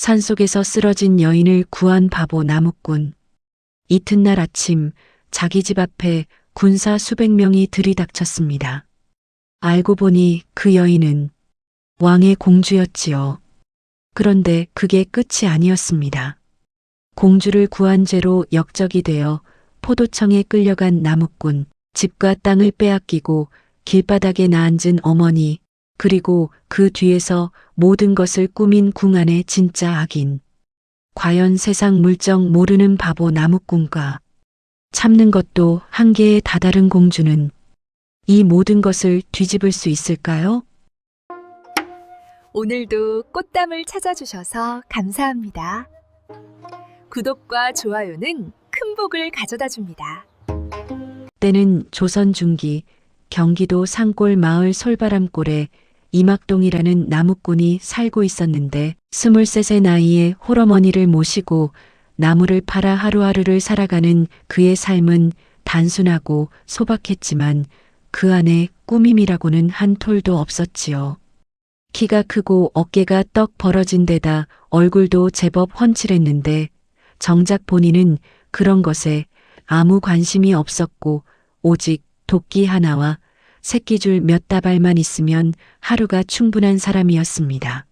산속에서 쓰러진 여인을 구한 바보 나무꾼. 이튿날 아침 자기 집 앞에 군사 수백 명이 들이닥쳤습니다. 알고 보니 그 여인은 왕의 공주였지요. 그런데 그게 끝이 아니었습니다. 공주를 구한 죄로 역적이 되어 포도청에 끌려간 나무꾼, 집과 땅을 빼앗기고 길바닥에 나앉은 어머니, 그리고 그 뒤에서 모든 것을 꾸민 궁안의 진짜 악인. 과연 세상 물정 모르는 바보 나무꾼과 참는 것도 한계에 다다른 공주는 이 모든 것을 뒤집을 수 있을까요? 오늘도 꽃담을 찾아주셔서 감사합니다. 구독과 좋아요는 큰 복을 가져다 줍니다. 때는 조선 중기 경기도 산골 마을 솔바람골에 이막동이라는 나무꾼이 살고 있었는데 23세 나이에 홀어머니를 모시고 나무를 팔아 하루하루를 살아가는 그의 삶은 단순하고 소박했지만 그 안에 꾸밈이라고는 한 톨도 없었지요. 키가 크고 어깨가 떡 벌어진 데다 얼굴도 제법 훤칠했는데 정작 본인은 그런 것에 아무 관심이 없었고 오직 도끼 하나와 새끼줄 몇 다발만 있으면 하루가 충분한 사람이었습니다.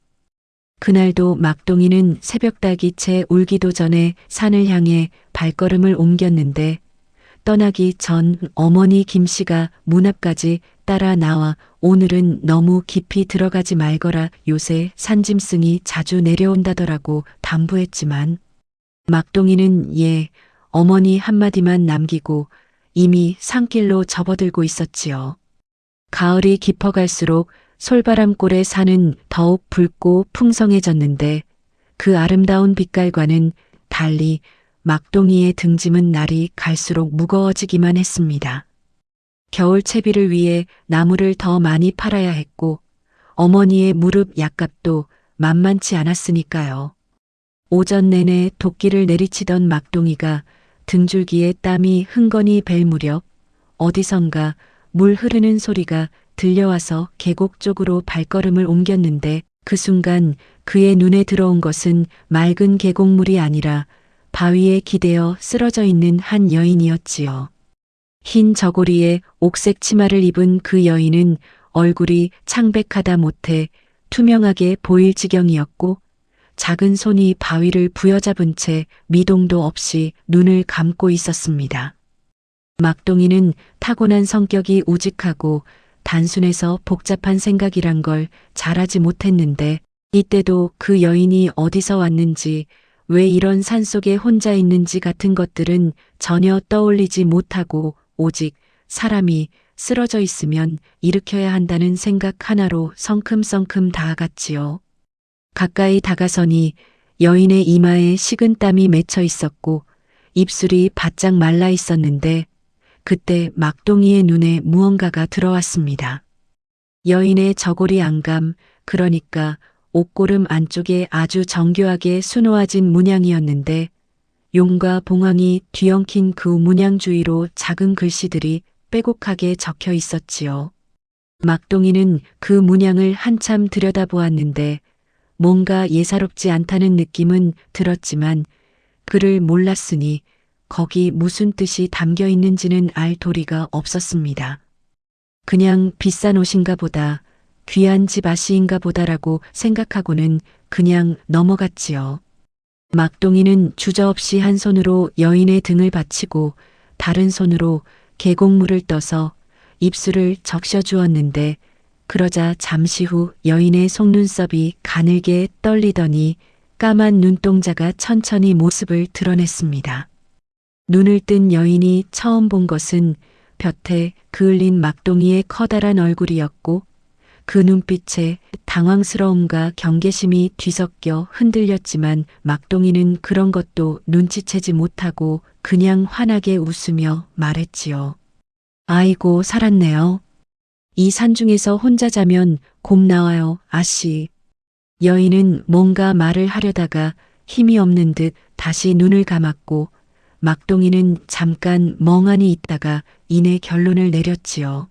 그날도 막동이는 새벽닭이 채 울기도 전에 산을 향해 발걸음을 옮겼는데 떠나기 전 어머니 김씨가 문 앞까지 따라 나와 오늘은 너무 깊이 들어가지 말거라, 요새 산짐승이 자주 내려온다더라고 담부했지만 막동이는 어머니 한마디만 남기고 이미 산길로 접어들고 있었지요. 가을이 깊어갈수록 솔바람골의 산은 더욱 붉고 풍성해졌는데 그 아름다운 빛깔과는 달리 막동이의 등짐은 날이 갈수록 무거워지기만 했습니다. 겨울 채비를 위해 나무를 더 많이 팔아야 했고 어머니의 무릎 약값도 만만치 않았으니까요. 오전 내내 도끼를 내리치던 막동이가 등줄기에 땀이 흥건히 벨 무렵 어디선가 물 흐르는 소리가 들려와서 계곡 쪽으로 발걸음을 옮겼는데 그 순간 그의 눈에 들어온 것은 맑은 계곡물이 아니라 바위에 기대어 쓰러져 있는 한 여인이었지요. 흰 저고리에 옥색 치마를 입은 그 여인은 얼굴이 창백하다 못해 투명하게 보일 지경이었고 작은 손이 바위를 부여잡은 채 미동도 없이 눈을 감고 있었습니다. 막동이는 타고난 성격이 우직하고 단순해서 복잡한 생각이란 걸 잘하지 못했는데 이때도 그 여인이 어디서 왔는지 왜 이런 산속에 혼자 있는지 같은 것들은 전혀 떠올리지 못하고 오직 사람이 쓰러져 있으면 일으켜야 한다는 생각 하나로 성큼성큼 다가갔지요. 가까이 다가서니 여인의 이마에 식은땀이 맺혀 있었고 입술이 바짝 말라 있었는데 그때 막동이의 눈에 무언가가 들어왔습니다. 여인의 저고리 안감, 그러니까 옷고름 안쪽에 아주 정교하게 수놓아진 문양이었는데 용과 봉황이 뒤엉킨 그 문양 주위로 작은 글씨들이 빼곡하게 적혀 있었지요. 막동이는 그 문양을 한참 들여다보았는데 뭔가 예사롭지 않다는 느낌은 들었지만 그를 몰랐으니 거기 무슨 뜻이 담겨 있는지는 알 도리가 없었습니다. 그냥 비싼 옷인가 보다, 귀한 집 아씨인가 보다라고 생각하고는 그냥 넘어갔지요. 막동이는 주저없이 한 손으로 여인의 등을 받치고 다른 손으로 계곡물을 떠서 입술을 적셔 주었는데 그러자 잠시 후 여인의 속눈썹이 가늘게 떨리더니 까만 눈동자가 천천히 모습을 드러냈습니다. 눈을 뜬 여인이 처음 본 것은 볕에 그을린 막동이의 커다란 얼굴이었고 그 눈빛에 당황스러움과 경계심이 뒤섞여 흔들렸지만 막동이는 그런 것도 눈치채지 못하고 그냥 환하게 웃으며 말했지요. 아이고 살았네요. 이 산중에서 혼자 자면 곰 나와요, 아씨. 여인은 뭔가 말을 하려다가 힘이 없는 듯 다시 눈을 감았고 막동이는 잠깐 멍하니 있다가 이내 결론을 내렸지요.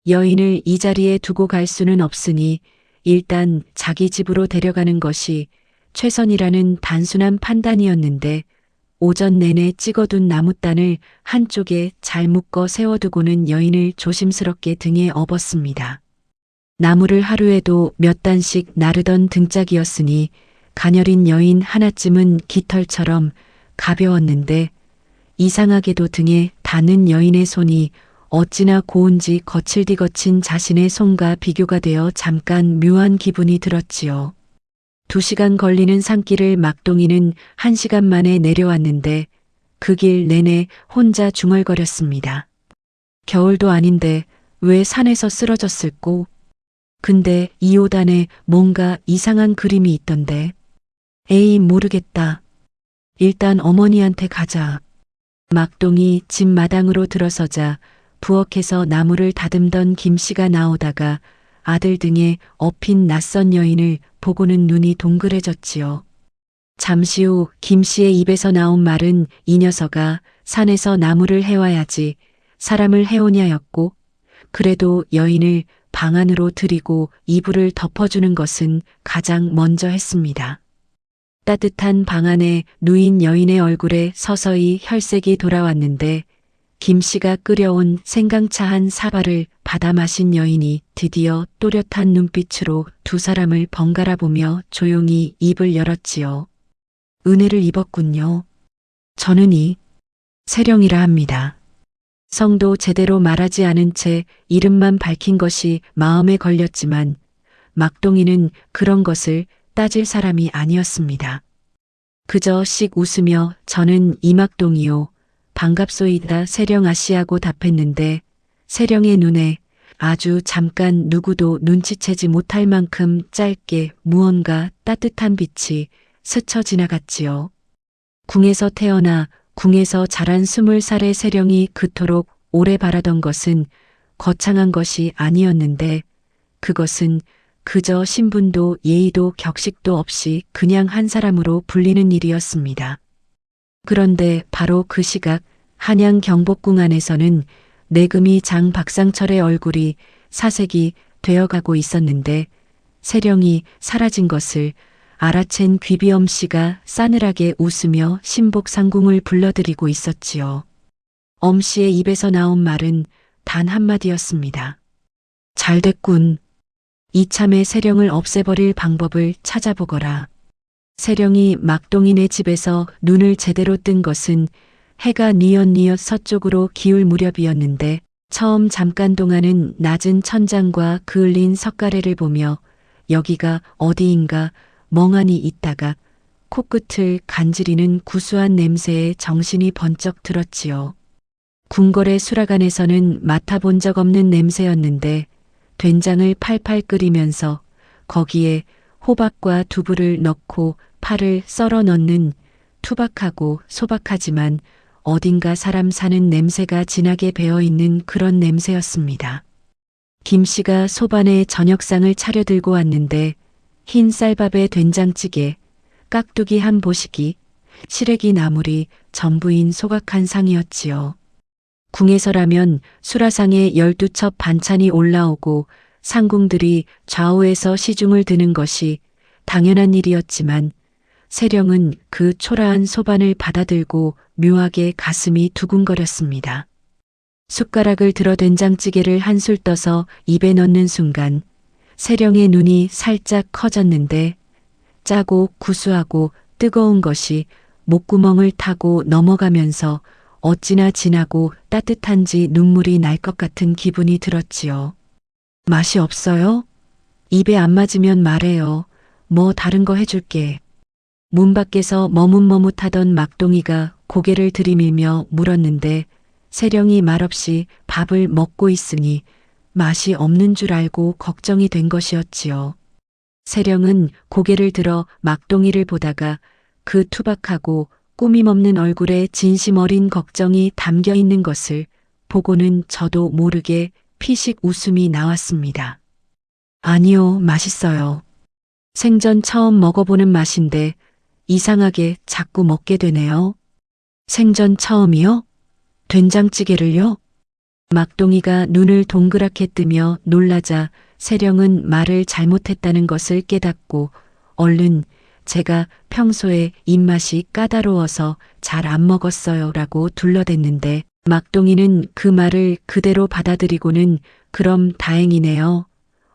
여인을 이 자리에 두고 갈 수는 없으니 일단 자기 집으로 데려가는 것이 최선이라는 단순한 판단이었는데 오전 내내 찍어둔 나무단을 한쪽에 잘 묶어 세워두고는 여인을 조심스럽게 등에 업었습니다. 나무를 하루에도 몇 단씩 나르던 등짝이었으니 가녀린 여인 하나쯤은 깃털처럼 가벼웠는데 이상하게도 등에 닿는 여인의 손이 어찌나 고운지 거칠디 거친 자신의 손과 비교가 되어 잠깐 묘한 기분이 들었지요. 2시간 걸리는 산길을 막동이는 1시간 만에 내려왔는데 그 길 내내 혼자 중얼거렸습니다. 겨울도 아닌데 왜 산에서 쓰러졌을꼬? 근데 이 오단에 뭔가 이상한 그림이 있던데. 에이, 모르겠다. 일단 어머니한테 가자. 막동이 집 마당으로 들어서자 부엌에서 나무를 다듬던 김씨가 나오다가 아들 등에 업힌 낯선 여인을 보고는 눈이 동그래졌지요. 잠시 후 김씨의 입에서 나온 말은 이 녀석아 산에서 나무를 해와야지 사람을 해오냐였고, 그래도 여인을 방 안으로 들이고 이불을 덮어주는 것은 가장 먼저 했습니다. 따뜻한 방 안에 누인 여인의 얼굴에 서서히 혈색이 돌아왔는데 김씨가 끓여온 생강차 한 사발을 받아 마신 여인이 드디어 또렷한 눈빛으로 두 사람을 번갈아 보며 조용히 입을 열었지요. 은혜를 입었군요. 저는 이 세령이라 합니다. 성도 제대로 말하지 않은 채 이름만 밝힌 것이 마음에 걸렸지만 막동이는 그런 것을 따질 사람이 아니었습니다. 그저 씩 웃으며 저는 이막동이요. 반갑소이다 세령 아씨하고 답했는데 세령의 눈에 아주 잠깐 누구도 눈치채지 못할 만큼 짧게 무언가 따뜻한 빛이 스쳐 지나갔지요. 궁에서 태어나 궁에서 자란 20살의 세령이 그토록 오래 바라던 것은 거창한 것이 아니었는데 그것은 그저 신분도 예의도 격식도 없이 그냥 한 사람으로 불리는 일이었습니다. 그런데 바로 그 시각 한양 경복궁 안에서는 내금이 장 박상철의 얼굴이 사색이 되어가고 있었는데 세령이 사라진 것을 알아챈 귀비엄 씨가 싸늘하게 웃으며 신복상궁을 불러들이고 있었지요. 엄 씨의 입에서 나온 말은 단 한마디였습니다. 잘 됐군. 이참에 세령을 없애버릴 방법을 찾아보거라. 세령이 막동인의 집에서 눈을 제대로 뜬 것은 해가 뉘엿뉘엿 서쪽으로 기울 무렵이었는데 처음 잠깐 동안은 낮은 천장과 그을린 석가래를 보며 여기가 어디인가 멍하니 있다가 코끝을 간지리는 구수한 냄새에 정신이 번쩍 들었지요. 궁궐의 수라간에서는 맡아본 적 없는 냄새였는데 된장을 팔팔 끓이면서 거기에 호박과 두부를 넣고 파를 썰어 넣는 투박하고 소박하지만 어딘가 사람 사는 냄새가 진하게 배어있는 그런 냄새였습니다. 김씨가 소반에 저녁상을 차려들고 왔는데 흰 쌀밥에 된장찌개, 깍두기 한 보시기, 시래기 나물이 전부인 소각한 상이었지요. 궁에서라면 수라상에 12첩 반찬이 올라오고 상궁들이 좌우에서 시중을 드는 것이 당연한 일이었지만 세령은 그 초라한 소반을 받아들고 묘하게 가슴이 두근거렸습니다. 숟가락을 들어 된장찌개를 한술 떠서 입에 넣는 순간 세령의 눈이 살짝 커졌는데 짜고 구수하고 뜨거운 것이 목구멍을 타고 넘어가면서 어찌나 진하고 따뜻한지 눈물이 날 것 같은 기분이 들었지요. 맛이 없어요? 입에 안 맞으면 말해요. 뭐 다른 거 해줄게. 문 밖에서 머뭇머뭇하던 막동이가 고개를 들이밀며 물었는데 세령이 말없이 밥을 먹고 있으니 맛이 없는 줄 알고 걱정이 된 것이었지요. 세령은 고개를 들어 막동이를 보다가 그 투박하고 꾸밈 없는 얼굴에 진심 어린 걱정이 담겨 있는 것을 보고는 저도 모르게 피식 웃음이 나왔습니다. 아니요, 맛있어요. 생전 처음 먹어보는 맛인데 이상하게 자꾸 먹게 되네요. 생전 처음이요? 된장찌개를요? 막동이가 눈을 동그랗게 뜨며 놀라자 세령은 말을 잘못했다는 것을 깨닫고 얼른 제가 평소에 입맛이 까다로워서 잘 안 먹었어요 라고 둘러댔는데 막동이는 그 말을 그대로 받아들이고는 그럼 다행이네요.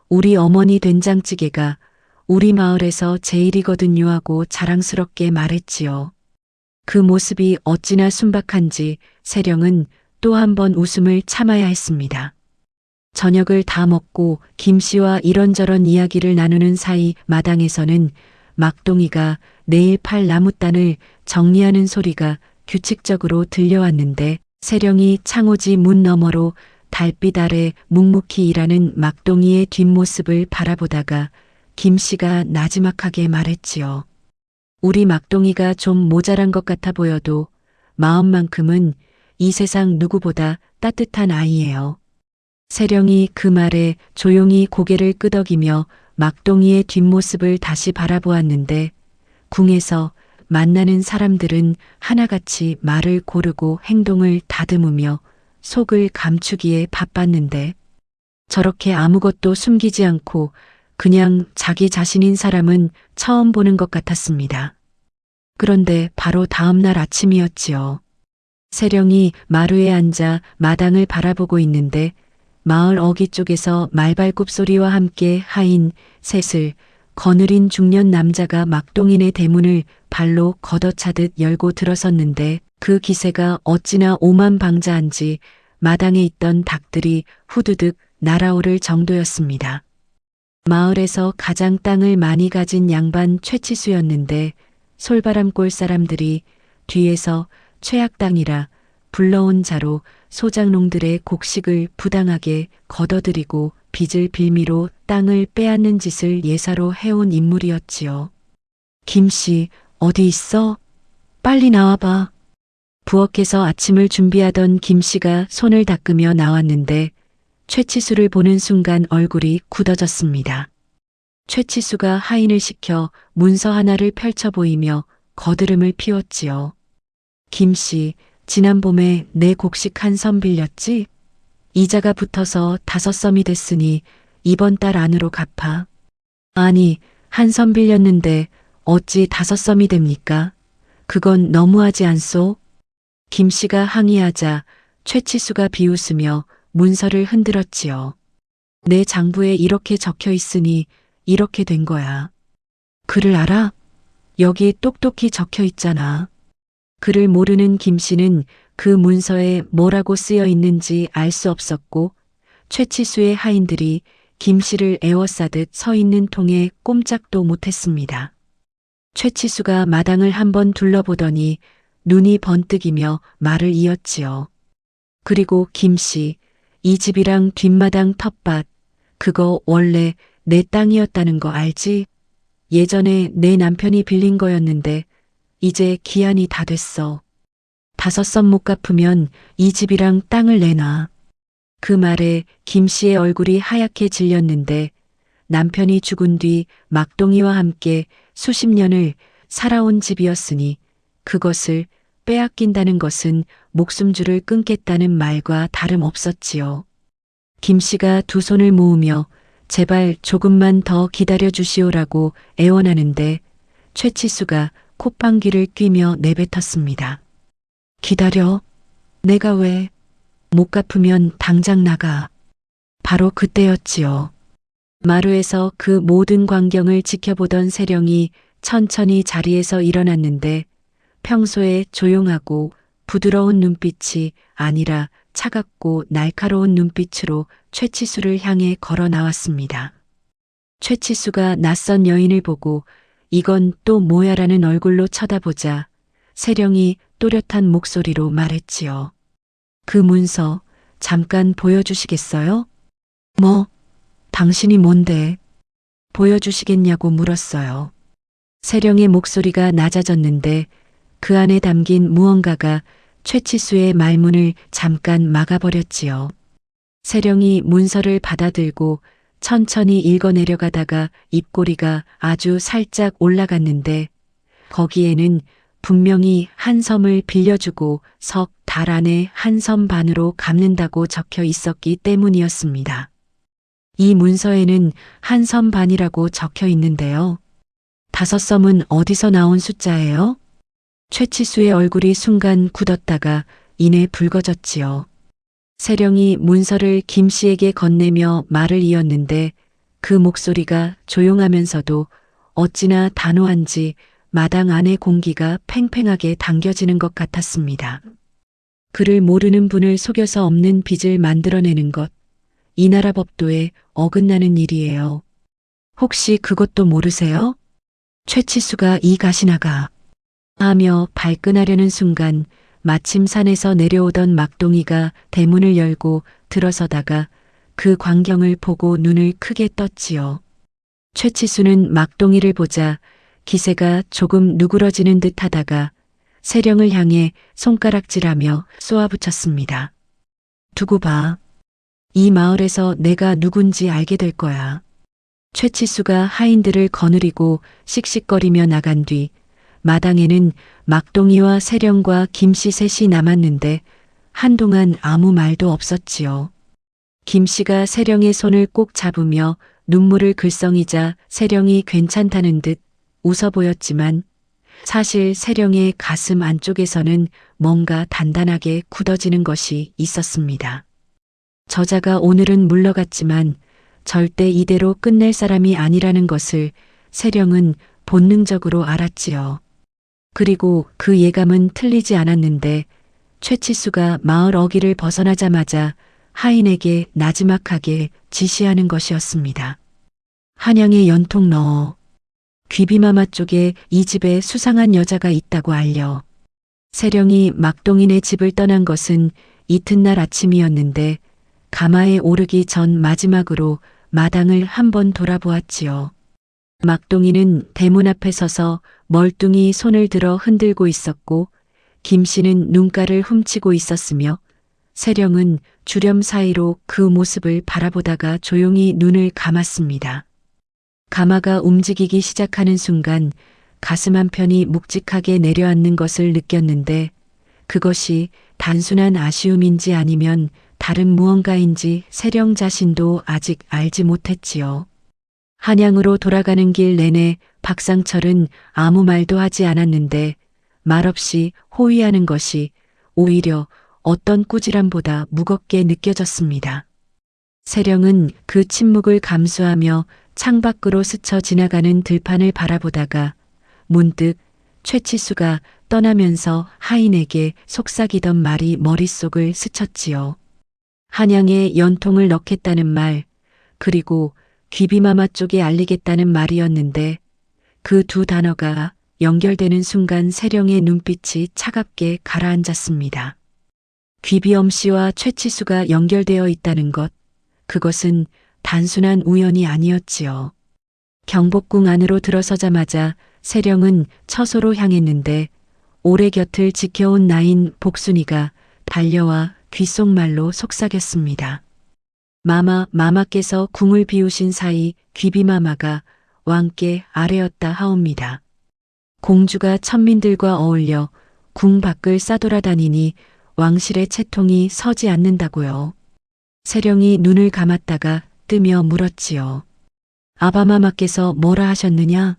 우리 어머니 된장찌개가 우리 마을에서 제일이거든요 하고 자랑스럽게 말했지요. 그 모습이 어찌나 순박한지 세령은 또 한 번 웃음을 참아야 했습니다. 저녁을 다 먹고 김 씨와 이런저런 이야기를 나누는 사이 마당에서는 막동이가 내일 팔 나무단을 정리하는 소리가 규칙적으로 들려왔는데 세령이 창호지 문 너머로 달빛 아래 묵묵히 일하는 막동이의 뒷모습을 바라보다가 김 씨가 나지막하게 말했지요. 우리 막동이가 좀 모자란 것 같아 보여도 마음만큼은 이 세상 누구보다 따뜻한 아이예요. 세령이 그 말에 조용히 고개를 끄덕이며 막동이의 뒷모습을 다시 바라보았는데 궁에서 만나는 사람들은 하나같이 말을 고르고 행동을 다듬으며 속을 감추기에 바빴는데 저렇게 아무것도 숨기지 않고 그냥 자기 자신인 사람은 처음 보는 것 같았습니다. 그런데 바로 다음 날 아침이었지요. 세령이 마루에 앉아 마당을 바라보고 있는데 마을 어귀 쪽에서 말발굽 소리와 함께 하인 셋을 거느린 중년 남자가 막동인의 대문을 발로 걷어차듯 열고 들어섰는데 그 기세가 어찌나 오만방자한지 마당에 있던 닭들이 후두득 날아오를 정도였습니다. 마을에서 가장 땅을 많이 가진 양반 최치수였는데 솔바람골 사람들이 뒤에서 최악당이라 불러온 자로 소장농들의 곡식을 부당하게 걷어들이고 빚을 빌미로 땅을 빼앗는 짓을 예사로 해온 인물이었지요. 김씨, 어디 있어? 빨리 나와봐. 부엌에서 아침을 준비하던 김씨가 손을 닦으며 나왔는데 최치수를 보는 순간 얼굴이 굳어졌습니다. 최치수가 하인을 시켜 문서 하나를 펼쳐 보이며 거드름을 피웠지요. 김씨, 지난 봄에 내 곡식 한 섬 빌렸지? 이자가 붙어서 5섬이 됐으니 이번 달 안으로 갚아. 아니, 한 섬 빌렸는데 어찌 5섬이 됩니까? 그건 너무하지 않소? 김씨가 항의하자 최치수가 비웃으며 문서를 흔들었지요. 내 장부에 이렇게 적혀 있으니 이렇게 된 거야. 글을 알아? 여기 똑똑히 적혀 있잖아. 글을 모르는 김씨는 그 문서에 뭐라고 쓰여 있는지 알 수 없었고 최치수의 하인들이 김씨를 에워싸듯 서 있는 통에 꼼짝도 못했습니다. 최치수가 마당을 한번 둘러보더니 눈이 번뜩이며 말을 이었지요. 그리고 김씨, 이 집이랑 뒷마당 텃밭, 그거 원래 내 땅이었다는 거 알지? 예전에 내 남편이 빌린 거였는데 이제 기한이 다 됐어. 5섬 못 갚으면 이 집이랑 땅을 내놔. 그 말에 김씨의 얼굴이 하얗게 질렸는데 남편이 죽은 뒤 막동이와 함께 수십 년을 살아온 집이었으니 그것을 빼앗긴다는 것은 목숨줄을 끊겠다는 말과 다름없었지요. 김씨가 두 손을 모으며 제발 조금만 더 기다려 주시오라고 애원하는데 최치수가 콧방귀를 뀌며 내뱉었습니다. 기다려? 내가 왜? 못 갚으면 당장 나가. 바로 그때였지요. 마루에서 그 모든 광경을 지켜보던 세령이 천천히 자리에서 일어났는데 평소에 조용하고 부드러운 눈빛이 아니라 차갑고 날카로운 눈빛으로 최치수를 향해 걸어 나왔습니다. 최치수가 낯선 여인을 보고 이건 또 뭐야라는 얼굴로 쳐다보자 세령이 또렷한 목소리로 말했지요. 그 문서 잠깐 보여주시겠어요? 뭐? 당신이 뭔데? 보여주시겠냐고 물었어요. 세령의 목소리가 낮아졌는데 그 안에 담긴 무언가가 최치수의 말문을 잠깐 막아버렸지요. 세령이 문서를 받아들고 천천히 읽어내려가다가 입꼬리가 아주 살짝 올라갔는데 거기에는 분명히 한 섬을 빌려주고 석 달 안에 한 섬 반으로 갚는다고 적혀 있었기 때문이었습니다. 이 문서에는 한 섬 반이라고 적혀 있는데요. 5섬은 어디서 나온 숫자예요? 최치수의 얼굴이 순간 굳었다가 이내 붉어졌지요. 세령이 문서를 김 씨에게 건네며 말을 이었는데 그 목소리가 조용하면서도 어찌나 단호한지 마당 안의 공기가 팽팽하게 당겨지는 것 같았습니다. 그를 모르는 분을 속여서 없는 빚을 만들어내는 것, 이 나라 법도에 어긋나는 일이에요. 혹시 그것도 모르세요? 최치수가 이 가시나가 하며 발끈하려는 순간 마침 산에서 내려오던 막동이가 대문을 열고 들어서다가 그 광경을 보고 눈을 크게 떴지요. 최치수는 막동이를 보자 기세가 조금 누그러지는 듯 하다가 세령을 향해 손가락질하며 쏘아붙였습니다. 두고 봐. 이 마을에서 내가 누군지 알게 될 거야. 최치수가 하인들을 거느리고 씩씩거리며 나간 뒤 마당에는 막동이와 세령과 김씨 셋이 남았는데 한동안 아무 말도 없었지요. 김씨가 세령의 손을 꼭 잡으며 눈물을 글썽이자 세령이 괜찮다는 듯 웃어 보였지만 사실 세령의 가슴 안쪽에서는 뭔가 단단하게 굳어지는 것이 있었습니다. 저자가 오늘은 물러갔지만 절대 이대로 끝낼 사람이 아니라는 것을 세령은 본능적으로 알았지요. 그리고 그 예감은 틀리지 않았는데 최치수가 마을 어귀를 벗어나자마자 하인에게 나지막하게 지시하는 것이었습니다. 한양에 연통 넣어. 귀비마마 쪽에 이 집에 수상한 여자가 있다고 알려. 세령이 막동인의 집을 떠난 것은 이튿날 아침이었는데 가마에 오르기 전 마지막으로 마당을 한번 돌아보았지요. 막동이는 대문 앞에 서서 멀뚱히 손을 들어 흔들고 있었고 김씨는 눈가를 훔치고 있었으며 세령은 주렴 사이로 그 모습을 바라보다가 조용히 눈을 감았습니다. 가마가 움직이기 시작하는 순간 가슴 한편이 묵직하게 내려앉는 것을 느꼈는데 그것이 단순한 아쉬움인지 아니면 다른 무언가인지 세령 자신도 아직 알지 못했지요. 한양으로 돌아가는 길 내내 박상철은 아무 말도 하지 않았는데 말없이 호위하는 것이 오히려 어떤 꾸지람보다 무겁게 느껴졌습니다. 세령은 그 침묵을 감수하며 창밖으로 스쳐 지나가는 들판을 바라보다가 문득 최치수가 떠나면서 하인에게 속삭이던 말이 머릿속을 스쳤지요. 한양에 연통을 넣겠다는 말, 그리고 귀비마마 쪽에 알리겠다는 말이었는데 그 두 단어가 연결되는 순간 세령의 눈빛이 차갑게 가라앉았습니다. 귀비엄 씨와 최치수가 연결되어 있다는 것, 그것은 단순한 우연이 아니었지요. 경복궁 안으로 들어서자마자 세령은 처소로 향했는데 오래 곁을 지켜온 나인 복순이가 달려와 귓속말로 속삭였습니다. 마마께서 궁을 비우신 사이 귀비마마가 왕께 아뢰었다 하옵니다. 공주가 천민들과 어울려 궁 밖을 싸돌아다니니 왕실의 채통이 서지 않는다고요. 세령이 눈을 감았다가 뜨며 물었지요. 아바마마께서 뭐라 하셨느냐?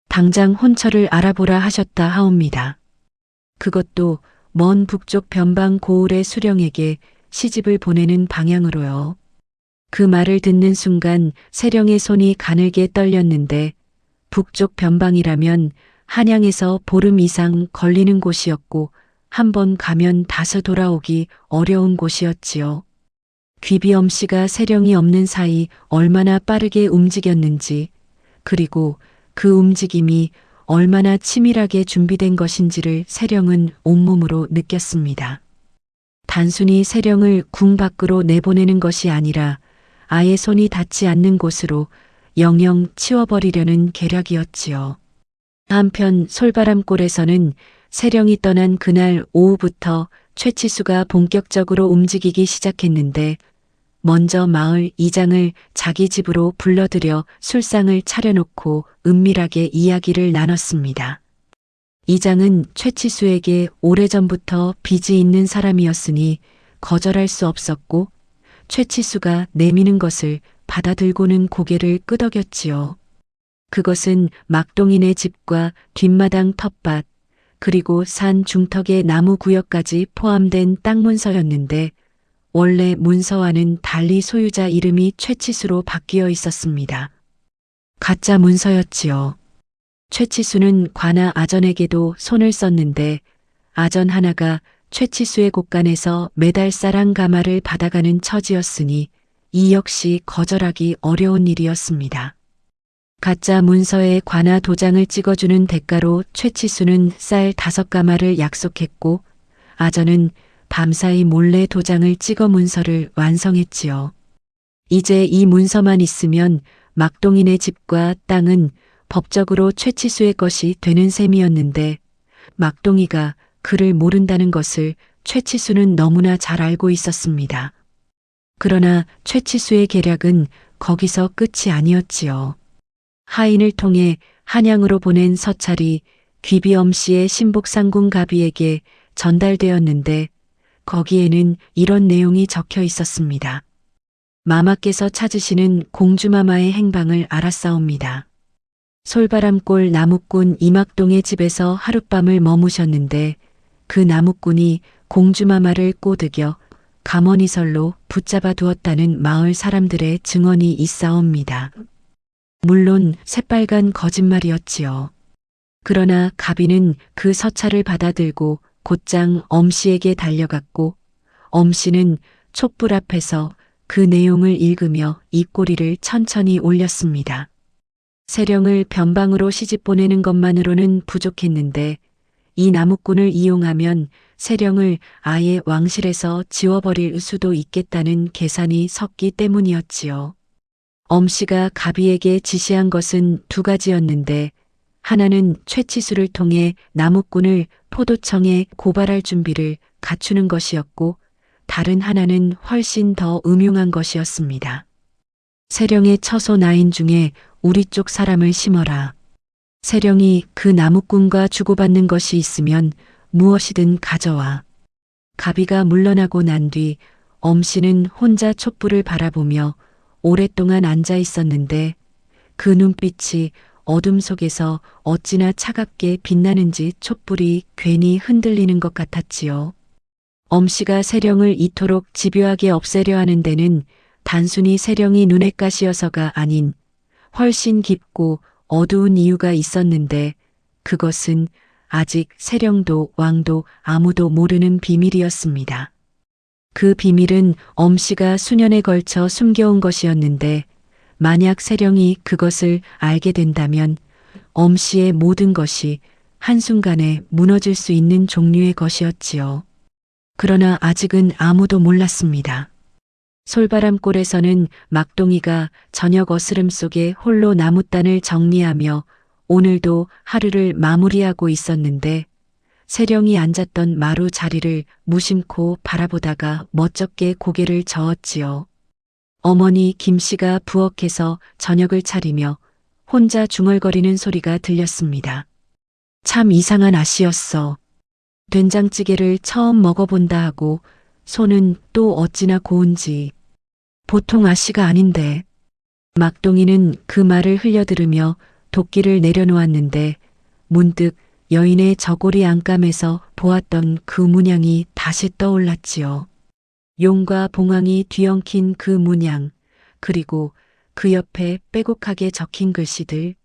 당장 혼처를 알아보라 하셨다 하옵니다. 그것도 먼 북쪽 변방 고을의 수령에게 시집을 보내는 방향으로요. 그 말을 듣는 순간 세령의 손이 가늘게 떨렸는데 북쪽 변방이라면 한양에서 보름 이상 걸리는 곳이었고 한번 가면 다시 돌아오기 어려운 곳이었지요. 귀비엄 씨가 세령이 없는 사이 얼마나 빠르게 움직였는지, 그리고 그 움직임이 얼마나 치밀하게 준비된 것인지를 세령은 온몸으로 느꼈습니다. 단순히 세령을 궁 밖으로 내보내는 것이 아니라 아예 손이 닿지 않는 곳으로 영영 치워버리려는 계략이었지요. 한편 솔바람골에서는 세령이 떠난 그날 오후부터 최치수가 본격적으로 움직이기 시작했는데 먼저 마을 이장을 자기 집으로 불러들여 술상을 차려놓고 은밀하게 이야기를 나눴습니다. 이장은 최치수에게 오래전부터 빚이 있는 사람이었으니 거절할 수 없었고 최치수가 내미는 것을 받아들고는 고개를 끄덕였지요. 그것은 막동인의 집과 뒷마당 텃밭, 그리고 산 중턱의 나무 구역까지 포함된 땅 문서였는데 원래 문서와는 달리 소유자 이름이 최치수로 바뀌어 있었습니다. 가짜 문서였지요. 최치수는 관아 아전에게도 손을 썼는데 아전 하나가 최치수의 곳간에서 매달 쌀한 가마를 받아가는 처지였으니 이 역시 거절하기 어려운 일이었습니다. 가짜 문서에 관아 도장을 찍어주는 대가로 최치수는 쌀 5가마를 약속했고 아전은 밤사이 몰래 도장을 찍어 문서를 완성했지요. 이제 이 문서만 있으면 막동인의 집과 땅은 법적으로 최치수의 것이 되는 셈이었는데 막동이가 그를 모른다는 것을 최치수는 너무나 잘 알고 있었습니다. 그러나 최치수의 계략은 거기서 끝이 아니었지요. 하인을 통해 한양으로 보낸 서찰이 귀비엄 씨의 신복상궁 가비에게 전달되었는데 거기에는 이런 내용이 적혀 있었습니다. 마마께서 찾으시는 공주마마의 행방을 알았사옵니다. 솔바람골 나무꾼 이막동의 집에서 하룻밤을 머무셨는데 그 나무꾼이 공주마마를 꼬드겨 감언이설로 붙잡아 두었다는 마을 사람들의 증언이 있사옵니다. 물론 새빨간 거짓말이었지요. 그러나 가비는 그 서찰을 받아들고 곧장 엄씨에게 달려갔고 엄씨는 촛불 앞에서 그 내용을 읽으며 입꼬리를 천천히 올렸습니다. 세령을 변방으로 시집 보내는 것만으로는 부족했는데 이 나무꾼을 이용하면 세령을 아예 왕실에서 지워버릴 수도 있겠다는 계산이 섰기 때문이었지요. 엄씨가 가비에게 지시한 것은 2가지였는데 하나는 최치수를 통해 나무꾼을 포도청에 고발할 준비를 갖추는 것이었고 다른 하나는 훨씬 더 음흉한 것이었습니다. 세령의 처소 나인 중에 우리 쪽 사람을 심어라. 세령이 그 나무꾼과 주고받는 것이 있으면 무엇이든 가져와. 가비가 물러나고 난 뒤 엄씨는 혼자 촛불을 바라보며 오랫동안 앉아 있었는데 그 눈빛이 어둠 속에서 어찌나 차갑게 빛나는지 촛불이 괜히 흔들리는 것 같았지요. 엄씨가 세령을 이토록 집요하게 없애려 하는 데는 단순히 세령이 눈엣 가시여서가 아닌 훨씬 깊고 어두운 이유가 있었는데 그것은 아직 세령도 왕도 아무도 모르는 비밀이었습니다. 그 비밀은 엄씨가 수년에 걸쳐 숨겨온 것이었는데 만약 세령이 그것을 알게 된다면 엄씨의 모든 것이 한순간에 무너질 수 있는 종류의 것이었지요. 그러나 아직은 아무도 몰랐습니다. 솔바람골에서는 막동이가 저녁 어스름 속에 홀로 나무단을 정리하며 오늘도 하루를 마무리하고 있었는데 세령이 앉았던 마루 자리를 무심코 바라보다가 멋쩍게 고개를 저었지요. 어머니 김씨가 부엌에서 저녁을 차리며 혼자 중얼거리는 소리가 들렸습니다. 참 이상한 아씨였어. 된장찌개를 처음 먹어본다 하고 손은 또 어찌나 고운지. 보통 아씨가 아닌데. 막동이는 그 말을 흘려들으며 도끼를 내려놓았는데 문득 여인의 저고리 안감에서 보았던 그 문양이 다시 떠올랐지요. 용과 봉황이 뒤엉킨 그 문양, 그리고 그 옆에 빼곡하게 적힌 글씨들.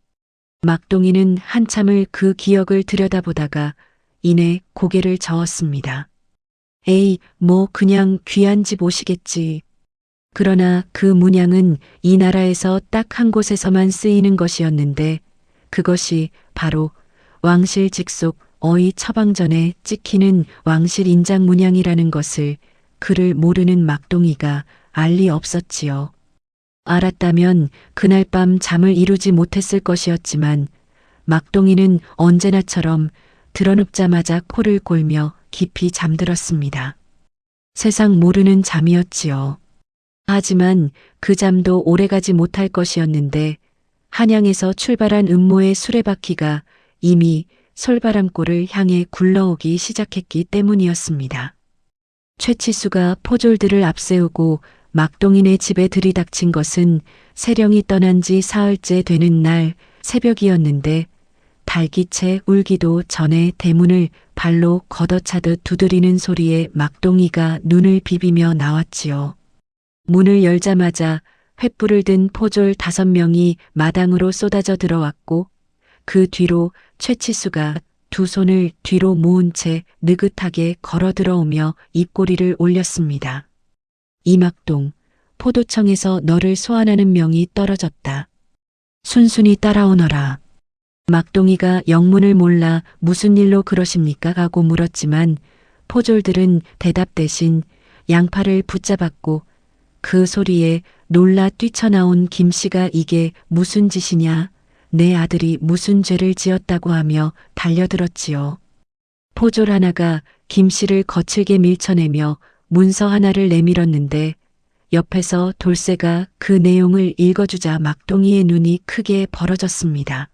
막동이는 한참을 그 기억을 들여다보다가 이내 고개를 저었습니다. 에이, 뭐 그냥 귀한 집 옷이겠지. 그러나 그 문양은 이 나라에서 딱 한 곳에서만 쓰이는 것이었는데 그것이 바로 왕실 직속 어이 처방전에 찍히는 왕실 인장 문양이라는 것을 그를 모르는 막동이가 알 리 없었지요. 알았다면 그날 밤 잠을 이루지 못했을 것이었지만 막동이는 언제나처럼 드러눕자마자 코를 골며 깊이 잠들었습니다. 세상 모르는 잠이었지요. 하지만 그 잠도 오래가지 못할 것이었는데 한양에서 출발한 음모의 수레바퀴가 이미 솔바람골을 향해 굴러오기 시작했기 때문이었습니다. 최치수가 포졸들을 앞세우고 막동인의 집에 들이닥친 것은 세령이 떠난 지 사흘째 되는 날 새벽이었는데 달기채 울기도 전에 대문을 발로 걷어차듯 두드리는 소리에 막동이가 눈을 비비며 나왔지요. 문을 열자마자 횃불을 든 포졸 5명이 마당으로 쏟아져 들어왔고 그 뒤로 최치수가 두 손을 뒤로 모은 채 느긋하게 걸어 들어오며 입꼬리를 올렸습니다. 이막동, 포도청에서 너를 소환하는 명이 떨어졌다. 순순히 따라오너라. 막동이가 영문을 몰라 무슨 일로 그러십니까? 하고 물었지만 포졸들은 대답 대신 양팔을 붙잡았고 그 소리에 놀라 뛰쳐나온 김씨가 이게 무슨 짓이냐, 내 아들이 무슨 죄를 지었다고 하며 달려들었지요. 포졸 하나가 김씨를 거칠게 밀쳐내며 문서 하나를 내밀었는데 옆에서 돌쇠가 그 내용을 읽어주자 막동이의 눈이 크게 벌어졌습니다.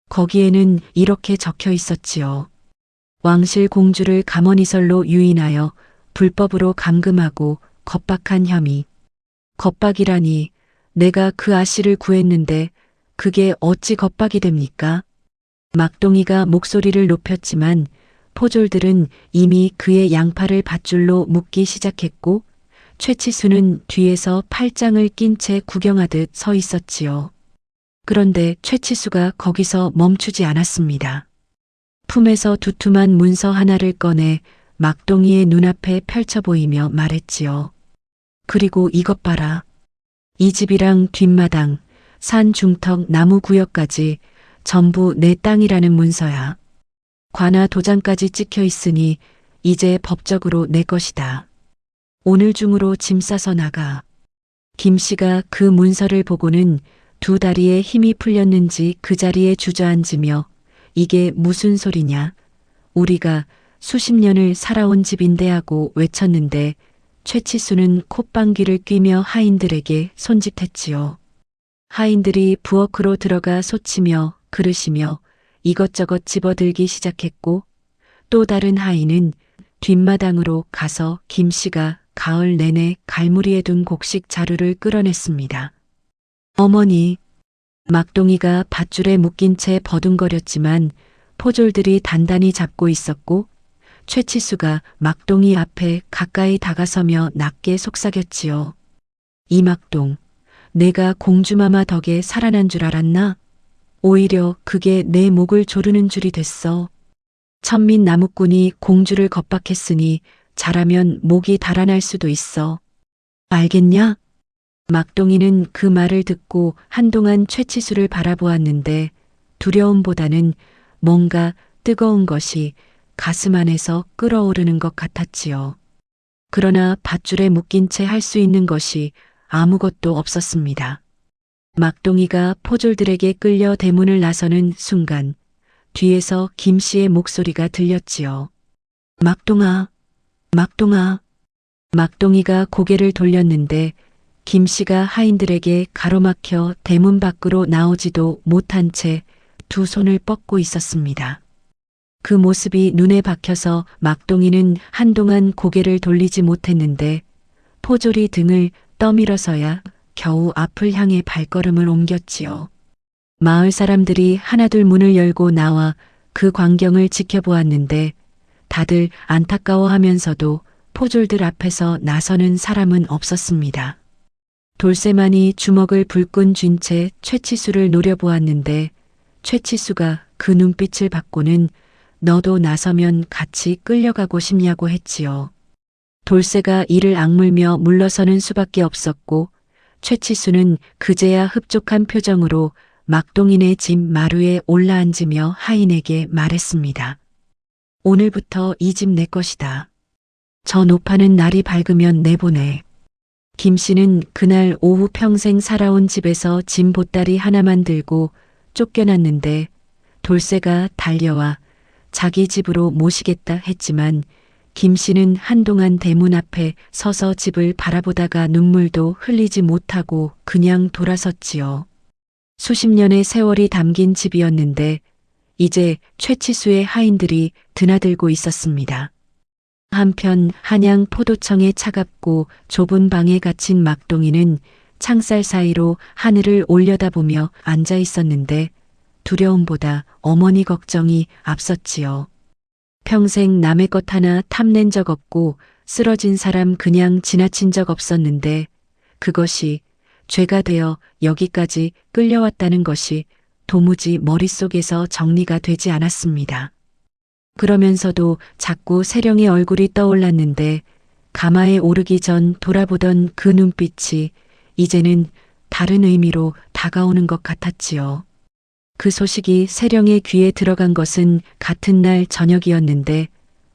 거기에는 이렇게 적혀 있었지요. 왕실 공주를 감언이설로 유인하여 불법으로 감금하고 겁박한 혐의. 겁박이라니 내가 그 아씨를 구했는데 그게 어찌 겁박이 됩니까? 막동이가 목소리를 높였지만 포졸들은 이미 그의 양팔을 밧줄로 묶기 시작했고 최치수는 뒤에서 팔짱을 낀 채 구경하듯 서 있었지요. 그런데 최치수가 거기서 멈추지 않았습니다. 품에서 두툼한 문서 하나를 꺼내 막동이의 눈앞에 펼쳐 보이며 말했지요. 그리고 이것 봐라. 이 집이랑 뒷마당, 산 중턱 나무 구역까지 전부 내 땅이라는 문서야. 관아 도장까지 찍혀 있으니 이제 법적으로 내 것이다. 오늘 중으로 짐 싸서 나가. 김씨가 그 문서를 보고는 두 다리에 힘이 풀렸는지 그 자리에 주저앉으며 이게 무슨 소리냐? 우리가 수십 년을 살아온 집인데 하고 외쳤는데 최치수는 콧방귀를 뀌며 하인들에게 손짓했지요. 하인들이 부엌으로 들어가 소치며 그르시며 이것저것 집어들기 시작했고 또 다른 하인은 뒷마당으로 가서 김씨가 가을 내내 갈무리에 둔 곡식 자루를 끌어냈습니다. 어머니, 막동이가 밧줄에 묶인 채 버둥거렸지만 포졸들이 단단히 잡고 있었고 최치수가 막동이 앞에 가까이 다가서며 낮게 속삭였지요. 이막동, 내가 공주마마 덕에 살아난 줄 알았나? 오히려 그게 내 목을 조르는 줄이 됐어. 천민 나무꾼이 공주를 겁박했으니 잘하면 목이 달아날 수도 있어. 알겠냐? 막동이는 그 말을 듣고 한동안 최치수를 바라보았는데 두려움보다는 뭔가 뜨거운 것이 가슴 안에서 끓어오르는 것 같았지요. 그러나 밧줄에 묶인 채 할 수 있는 것이 아무것도 없었습니다. 막동이가 포졸들에게 끌려 대문을 나서는 순간 뒤에서 김씨의 목소리가 들렸지요. 막동아, 막동아. 막동이가 고개를 돌렸는데 김씨가 하인들에게 가로막혀 대문 밖으로 나오지도 못한 채 두 손을 뻗고 있었습니다. 그 모습이 눈에 박혀서 막동이는 한동안 고개를 돌리지 못했는데 포졸이 등을 떠밀어서야 겨우 앞을 향해 발걸음을 옮겼지요. 마을 사람들이 하나둘 문을 열고 나와 그 광경을 지켜보았는데 다들 안타까워하면서도 포졸들 앞에서 나서는 사람은 없었습니다. 돌쇠만이 주먹을 불끈 쥔 채 최치수를 노려보았는데 최치수가 그 눈빛을 받고는 너도 나서면 같이 끌려가고 싶냐고 했지요. 돌쇠가 이를 악물며 물러서는 수밖에 없었고 최치수는 그제야 흡족한 표정으로 막동인의 집 마루에 올라앉으며 하인에게 말했습니다. 오늘부터 이 집 내 것이다. 저 노파는 날이 밝으면 내보내. 김씨는 그날 오후 평생 살아온 집에서 짐 보따리 하나만 들고 쫓겨났는데 돌쇠가 달려와 자기 집으로 모시겠다 했지만 김씨는 한동안 대문 앞에 서서 집을 바라보다가 눈물도 흘리지 못하고 그냥 돌아섰지요. 수십 년의 세월이 담긴 집이었는데 이제 최치수의 하인들이 드나들고 있었습니다. 한편 한양 포도청의 차갑고 좁은 방에 갇힌 막동이는 창살 사이로 하늘을 올려다보며 앉아 있었는데 두려움보다 어머니 걱정이 앞섰지요. 평생 남의 것 하나 탐낸 적 없고 쓰러진 사람 그냥 지나친 적 없었는데 그것이 죄가 되어 여기까지 끌려왔다는 것이 도무지 머릿속에서 정리가 되지 않았습니다. 그러면서도 자꾸 세령의 얼굴이 떠올랐는데 가마에 오르기 전 돌아보던 그 눈빛이 이제는 다른 의미로 다가오는 것 같았지요. 그 소식이 세령의 귀에 들어간 것은 같은 날 저녁이었는데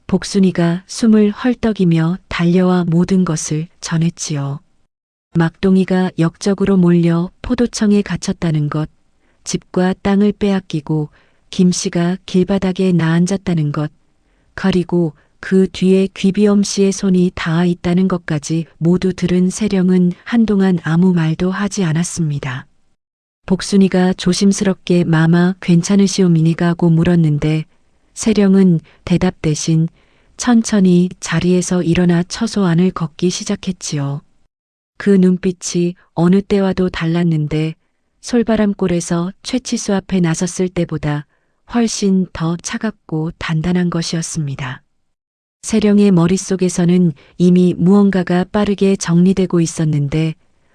복순이가 숨을 헐떡이며 달려와 모든 것을 전했지요. 막동이가 역적으로 몰려 포도청에 갇혔다는 것, 집과 땅을 빼앗기고 김씨가 길바닥에 나앉았다는 것, 그리고 그 뒤에 귀비엄 씨의 손이 닿아 있다는 것까지 모두 들은 세령은 한동안 아무 말도 하지 않았습니다. 복순이가 조심스럽게 마마 괜찮으시오미니가 하고 물었는데 세령은 대답 대신 천천히 자리에서 일어나 처소 안을 걷기 시작했지요. 그 눈빛이 어느 때와도 달랐는데 솔바람골에서 최치수 앞에 나섰을 때보다 훨씬 더 차갑고 단단한 것이었습니다. 세령의 머릿속에서는 이미 무언가가 빠르게 정리되고 있었는데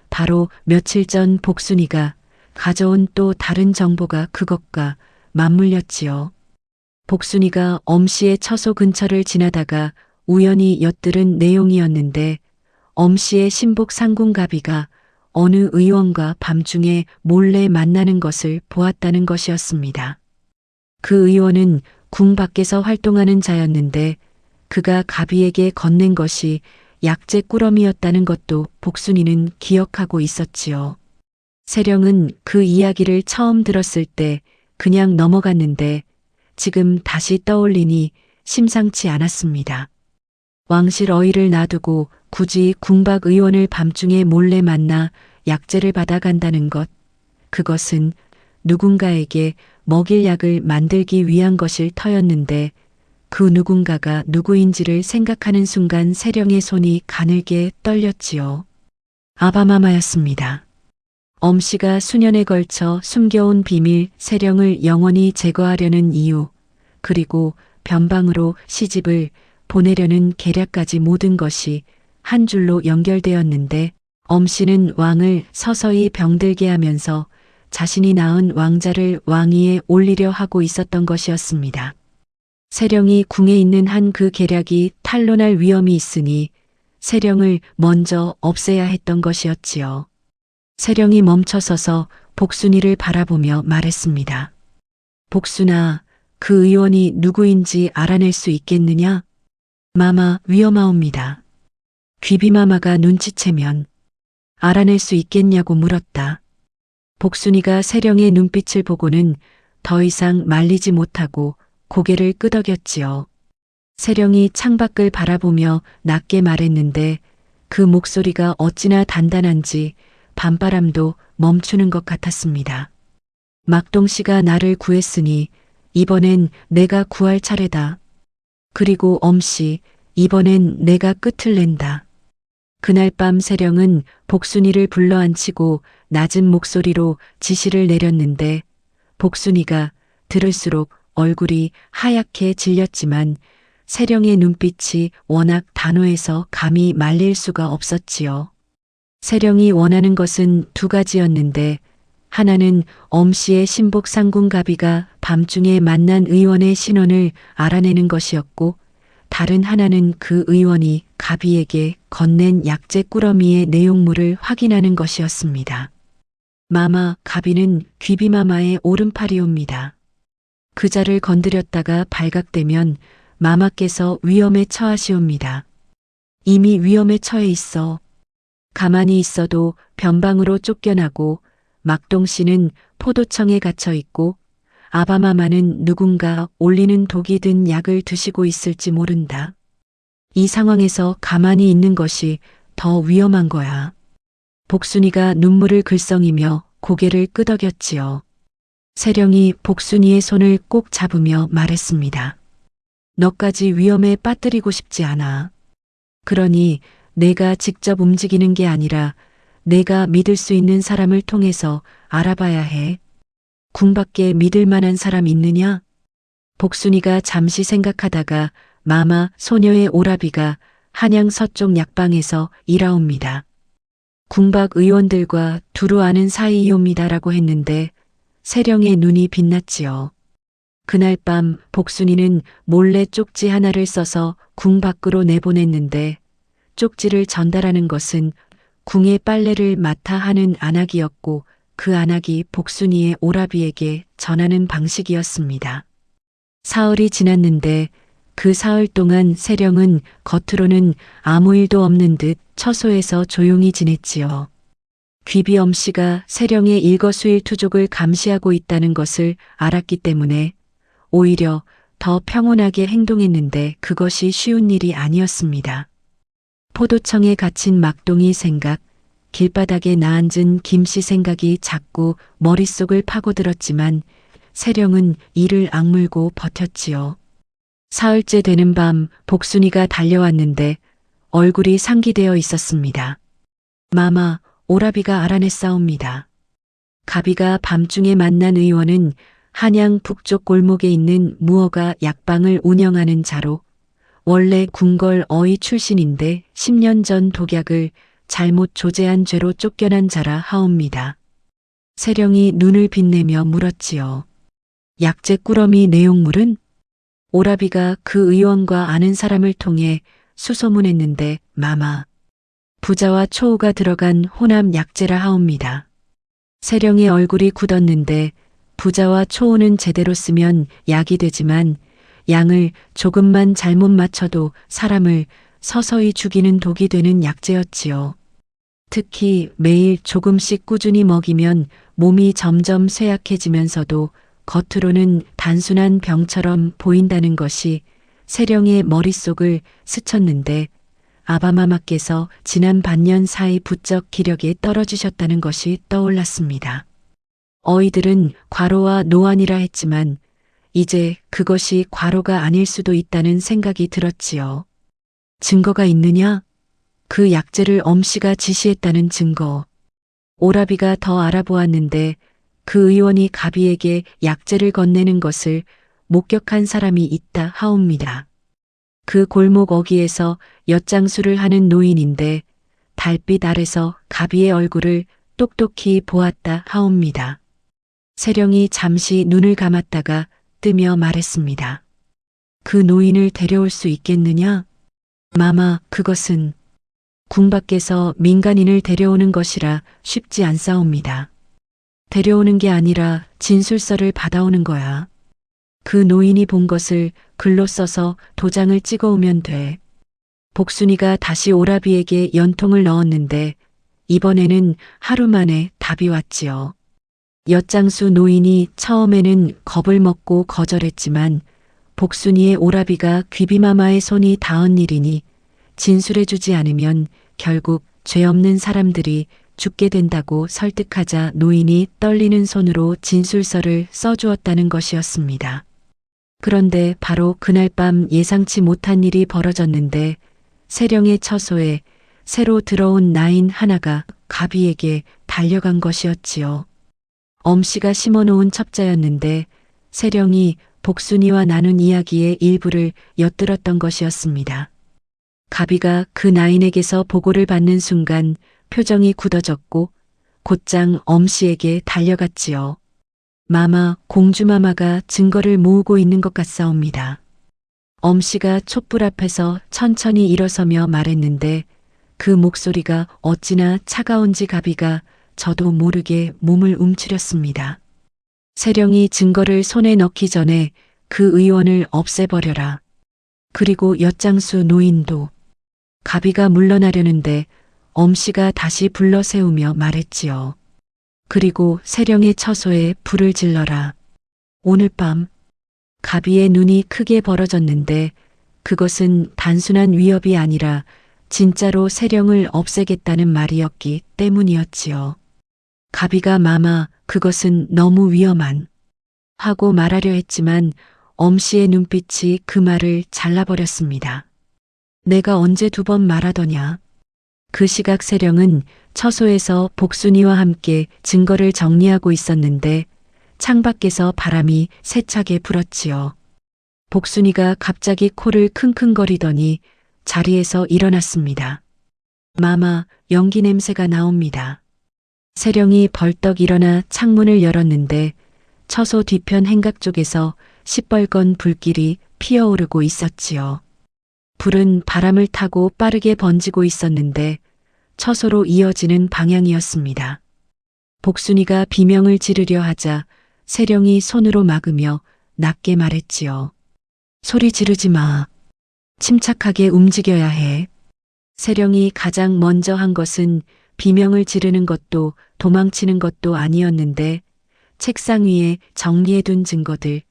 바로 며칠 전 복순이가 가져온 또 다른 정보가 그것과 맞물렸지요. 복순이가 엄씨의 처소 근처를 지나다가 우연히 엿들은 내용이었는데 엄씨의 신복 상궁가비가 어느 의원과 밤중에 몰래 만나는 것을 보았다는 것이었습니다. 그 의원은 궁 밖에서 활동하는 자였는데 그가 가비에게 건넨 것이 약재 꾸러미였다는 것도 복순이는 기억하고 있었지요. 세령은 그 이야기를 처음 들었을 때 그냥 넘어갔는데 지금 다시 떠올리니 심상치 않았습니다. 왕실 어의를 놔두고 굳이 궁박 의원을 밤중에 몰래 만나 약재를 받아간다는 것, 그것은 누군가에게 먹일 약을 만들기 위한 것일 터였는데 그 누군가가 누구인지를 생각하는 순간 세령의 손이 가늘게 떨렸지요. 아바마마였습니다. 엄씨가 수년에 걸쳐 숨겨온 비밀 세령을 영원히 제거하려는 이유, 그리고 변방으로 시집을 보내려는 계략까지 모든 것이 한 줄로 연결되었는데 엄씨는 왕을 서서히 병들게 하면서 자신이 낳은 왕자를 왕위에 올리려 하고 있었던 것이었습니다. 세령이 궁에 있는 한 그 계략이 탄로날 위험이 있으니 세령을 먼저 없애야 했던 것이었지요. 세령이 멈춰서서 복순이를 바라보며 말했습니다. 복순아, 그 의원이 누구인지 알아낼 수 있겠느냐? 마마 위험하옵니다. 귀비마마가 눈치채면 알아낼 수 있겠냐고 물었다. 복순이가 세령의 눈빛을 보고는 더 이상 말리지 못하고 고개를 끄덕였지요. 세령이 창밖을 바라보며 낮게 말했는데 그 목소리가 어찌나 단단한지 밤바람도 멈추는 것 같았습니다. 막동 씨가 나를 구했으니 이번엔 내가 구할 차례다. 그리고 엄씨, 이번엔 내가 끝을 낸다. 그날 밤 세령은 복순이를 불러앉히고 낮은 목소리로 지시를 내렸는데 복순이가 들을수록 얼굴이 하얗게 질렸지만 세령의 눈빛이 워낙 단호해서 감히 말릴 수가 없었지요. 세령이 원하는 것은 두 가지였는데 하나는 엄씨의 신복 상궁가비가 밤중에 만난 의원의 신원을 알아내는 것이었고 다른 하나는 그 의원이 가비에게 건넨 약재 꾸러미의 내용물을 확인하는 것이었습니다. 마마, 가비는 귀비마마의 오른팔이옵니다. 그자를 건드렸다가 발각되면 마마께서 위험에 처하시옵니다. 이미 위험에 처해 있어. 가만히 있어도 변방으로 쫓겨나고 막동 씨는 포도청에 갇혀 있고 아바마마는 누군가 올리는 독이 든 약을 드시고 있을지 모른다. 이 상황에서 가만히 있는 것이 더 위험한 거야. 복순이가 눈물을 글썽이며 고개를 끄덕였지요. 세령이 복순이의 손을 꼭 잡으며 말했습니다. 너까지 위험에 빠뜨리고 싶지 않아. 그러니 내가 직접 움직이는 게 아니라 내가 믿을 수 있는 사람을 통해서 알아봐야 해. 궁밖에 믿을 만한 사람 있느냐? 복순이가 잠시 생각하다가 마마 소녀의 오라비가 한양 서쪽 약방에서 일하옵니다. 궁박 의원들과 두루 아는 사이이옵니다라고 했는데 세령의 눈이 빛났지요. 그날 밤 복순이는 몰래 쪽지 하나를 써서 궁 밖으로 내보냈는데 쪽지를 전달하는 것은 궁의 빨래를 맡아 하는 안악이었고 그 안악이 복순이의 오라비에게 전하는 방식이었습니다. 사흘이 지났는데 그 사흘 동안 세령은 겉으로는 아무 일도 없는 듯 처소에서 조용히 지냈지요. 귀비 엄씨가 세령의 일거수일투족을 감시하고 있다는 것을 알았기 때문에 오히려 더 평온하게 행동했는데 그것이 쉬운 일이 아니었습니다. 포도청에 갇힌 막둥이 생각, 길바닥에 나앉은 김씨 생각이 자꾸 머릿속을 파고들었지만 세령은 이를 악물고 버텼지요. 사흘째 되는 밤 복순이가 달려왔는데 얼굴이 상기되어 있었습니다. 마마, 오라비가 알아냈사옵니다. 가비가 밤중에 만난 의원은 한양 북쪽 골목에 있는 무허가 약방을 운영하는 자로 원래 궁궐 어의 출신인데 10년 전 독약을 잘못 조제한 죄로 쫓겨난 자라 하옵니다. 세령이 눈을 빛내며 물었지요. 약재 꾸러미 내용물은? 오라비가 그 의원과 아는 사람을 통해 수소문했는데 마마, 부자와 초우가 들어간 혼합 약재라 하옵니다. 세령의 얼굴이 굳었는데 부자와 초우는 제대로 쓰면 약이 되지만 양을 조금만 잘못 맞춰도 사람을 서서히 죽이는 독이 되는 약재였지요. 특히 매일 조금씩 꾸준히 먹이면 몸이 점점 쇠약해지면서도 겉으로는 단순한 병처럼 보인다는 것이 세령의 머릿속을 스쳤는데 아바마마께서 지난 반년 사이 부쩍 기력이 떨어지셨다는 것이 떠올랐습니다. 어이들은 과로와 노안이라 했지만 이제 그것이 과로가 아닐 수도 있다는 생각이 들었지요. 증거가 있느냐? 그 약재를 엄씨가 지시했다는 증거. 오라비가 더 알아보았는데 그 의원이 가비에게 약재를 건네는 것을 목격한 사람이 있다 하옵니다. 그 골목 어귀에서 엿장수를 하는 노인인데 달빛 아래서 가비의 얼굴을 똑똑히 보았다 하옵니다. 세령이 잠시 눈을 감았다가 뜨며 말했습니다. 그 노인을 데려올 수 있겠느냐? 마마, 그것은 궁 밖에서 민간인을 데려오는 것이라 쉽지 않사옵니다. 데려오는 게 아니라 진술서를 받아오는 거야. 그 노인이 본 것을 글로 써서 도장을 찍어오면 돼. 복순이가 다시 오라비에게 연통을 넣었는데 이번에는 하루 만에 답이 왔지요. 엿장수 노인이 처음에는 겁을 먹고 거절했지만 복순이의 오라비가 귀비마마의 손이 닿은 일이니 진술해주지 않으면 결국 죄 없는 사람들이 죽게 된다고 설득하자 노인이 떨리는 손으로 진술서를 써주었다는 것이었습니다. 그런데 바로 그날 밤 예상치 못한 일이 벌어졌는데 세령의 처소에 새로 들어온 나인 하나가 가비에게 달려간 것이었지요. 엄씨가 심어놓은 첩자였는데 세령이 복순이와 나눈 이야기의 일부를 엿들었던 것이었습니다. 가비가 그 나인에게서 보고를 받는 순간 표정이 굳어졌고 곧장 엄씨에게 달려갔지요. 마마, 공주마마가 증거를 모으고 있는 것 같사옵니다. 엄씨가 촛불 앞에서 천천히 일어서며 말했는데 그 목소리가 어찌나 차가운지 가비가 저도 모르게 몸을 움츠렸습니다. 세령이 증거를 손에 넣기 전에 그 의원을 없애버려라. 그리고 엿장수 노인도. 가비가 물러나려는데 엄씨가 다시 불러 세우며 말했지요. 그리고 세령의 처소에 불을 질러라. 오늘 밤 가비의 눈이 크게 벌어졌는데 그것은 단순한 위협이 아니라 진짜로 세령을 없애겠다는 말이었기 때문이었지요. 가비가 마마, 그것은 너무 위험한 하고 말하려 했지만 엄씨의 눈빛이 그 말을 잘라버렸습니다. 내가 언제 2번 말하더냐. 그 시각 세령은 처소에서 복순이와 함께 증거를 정리하고 있었는데 창밖에서 바람이 세차게 불었지요. 복순이가 갑자기 코를 킁킁거리더니 자리에서 일어났습니다. 마마, 연기 냄새가 나옵니다. 세령이 벌떡 일어나 창문을 열었는데 처소 뒤편 행각 쪽에서 시뻘건 불길이 피어오르고 있었지요. 불은 바람을 타고 빠르게 번지고 있었는데 처소로 이어지는 방향이었습니다. 복순이가 비명을 지르려 하자 세령이 손으로 막으며 낮게 말했지요. 소리 지르지 마. 침착하게 움직여야 해. 세령이 가장 먼저 한 것은 비명을 지르는 것도 도망치는 것도 아니었는데 책상 위에 정리해둔 증거들,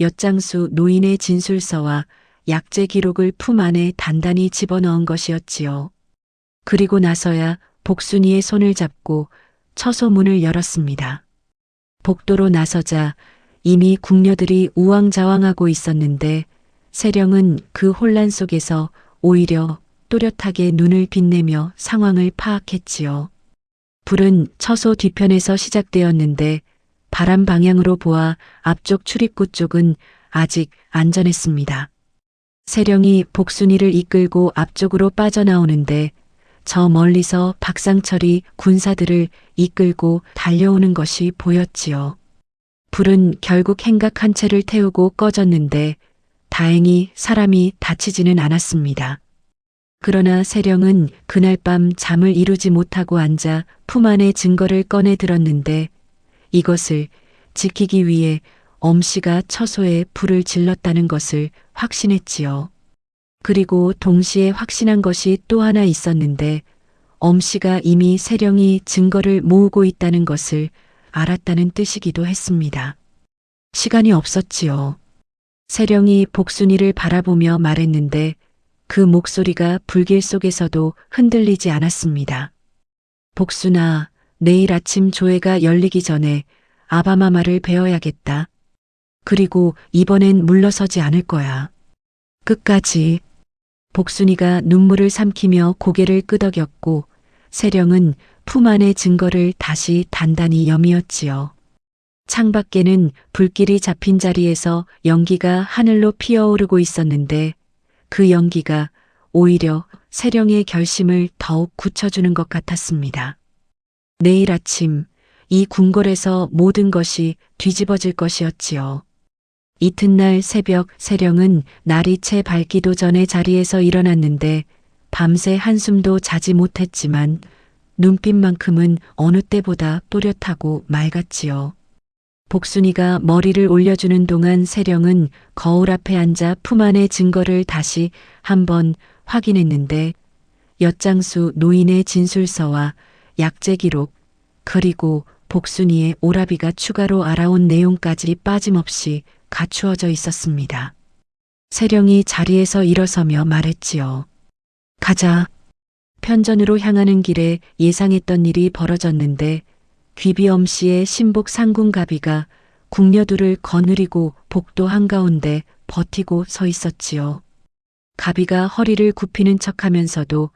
엿장수 노인의 진술서와 약재 기록을 품 안에 단단히 집어넣은 것이었지요. 그리고 나서야 복순이의 손을 잡고 처소 문을 열었습니다. 복도로 나서자 이미 궁녀들이 우왕좌왕하고 있었는데 세령은 그 혼란 속에서 오히려 또렷하게 눈을 빛내며 상황을 파악했지요. 불은 처소 뒤편에서 시작되었는데 바람 방향으로 보아 앞쪽 출입구 쪽은 아직 안전했습니다. 세령이 복순이를 이끌고 앞쪽으로 빠져나오는데 저 멀리서 박상철이 군사들을 이끌고 달려오는 것이 보였지요. 불은 결국 행각 한 채를 태우고 꺼졌는데 다행히 사람이 다치지는 않았습니다. 그러나 세령은 그날 밤 잠을 이루지 못하고 앉아 품 안에 증거를 꺼내 들었는데 이것을 지키기 위해 엄씨가 처소에 불을 질렀다는 것을 확신했지요. 그리고 동시에 확신한 것이 또 하나 있었는데 엄씨가 이미 세령이 증거를 모으고 있다는 것을 알았다는 뜻이기도 했습니다. 시간이 없었지요. 세령이 복순이를 바라보며 말했는데 그 목소리가 불길 속에서도 흔들리지 않았습니다. 복순아, 내일 아침 조회가 열리기 전에 아바마마를 베어야겠다. 그리고 이번엔 물러서지 않을 거야. 끝까지. 복순이가 눈물을 삼키며 고개를 끄덕였고 세령은 품 안의 증거를 다시 단단히 여미었지요. 창밖에는 불길이 잡힌 자리에서 연기가 하늘로 피어오르고 있었는데 그 연기가 오히려 세령의 결심을 더욱 굳혀주는 것 같았습니다. 내일 아침 이 궁궐에서 모든 것이 뒤집어질 것이었지요. 이튿날 새벽 세령은 날이 채 밝기도 전에 자리에서 일어났는데 밤새 한숨도 자지 못했지만 눈빛만큼은 어느 때보다 또렷하고 맑았지요. 복순이가 머리를 올려주는 동안 세령은 거울 앞에 앉아 품 안의 증거를 다시 한번 확인했는데 엿장수 노인의 진술서와 약재 기록 그리고 복순이의 오라비가 추가로 알아온 내용까지 빠짐없이 갖추어져 있었습니다. 세령이 자리에서 일어서며 말했지요. 가자. 편전으로 향하는 길에 예상했던 일이 벌어졌는데 귀비엄 씨의 신복 상궁가비가 궁녀들을 거느리고 복도 한가운데 버티고 서 있었지요. 가비가 허리를 굽히는 척하면서도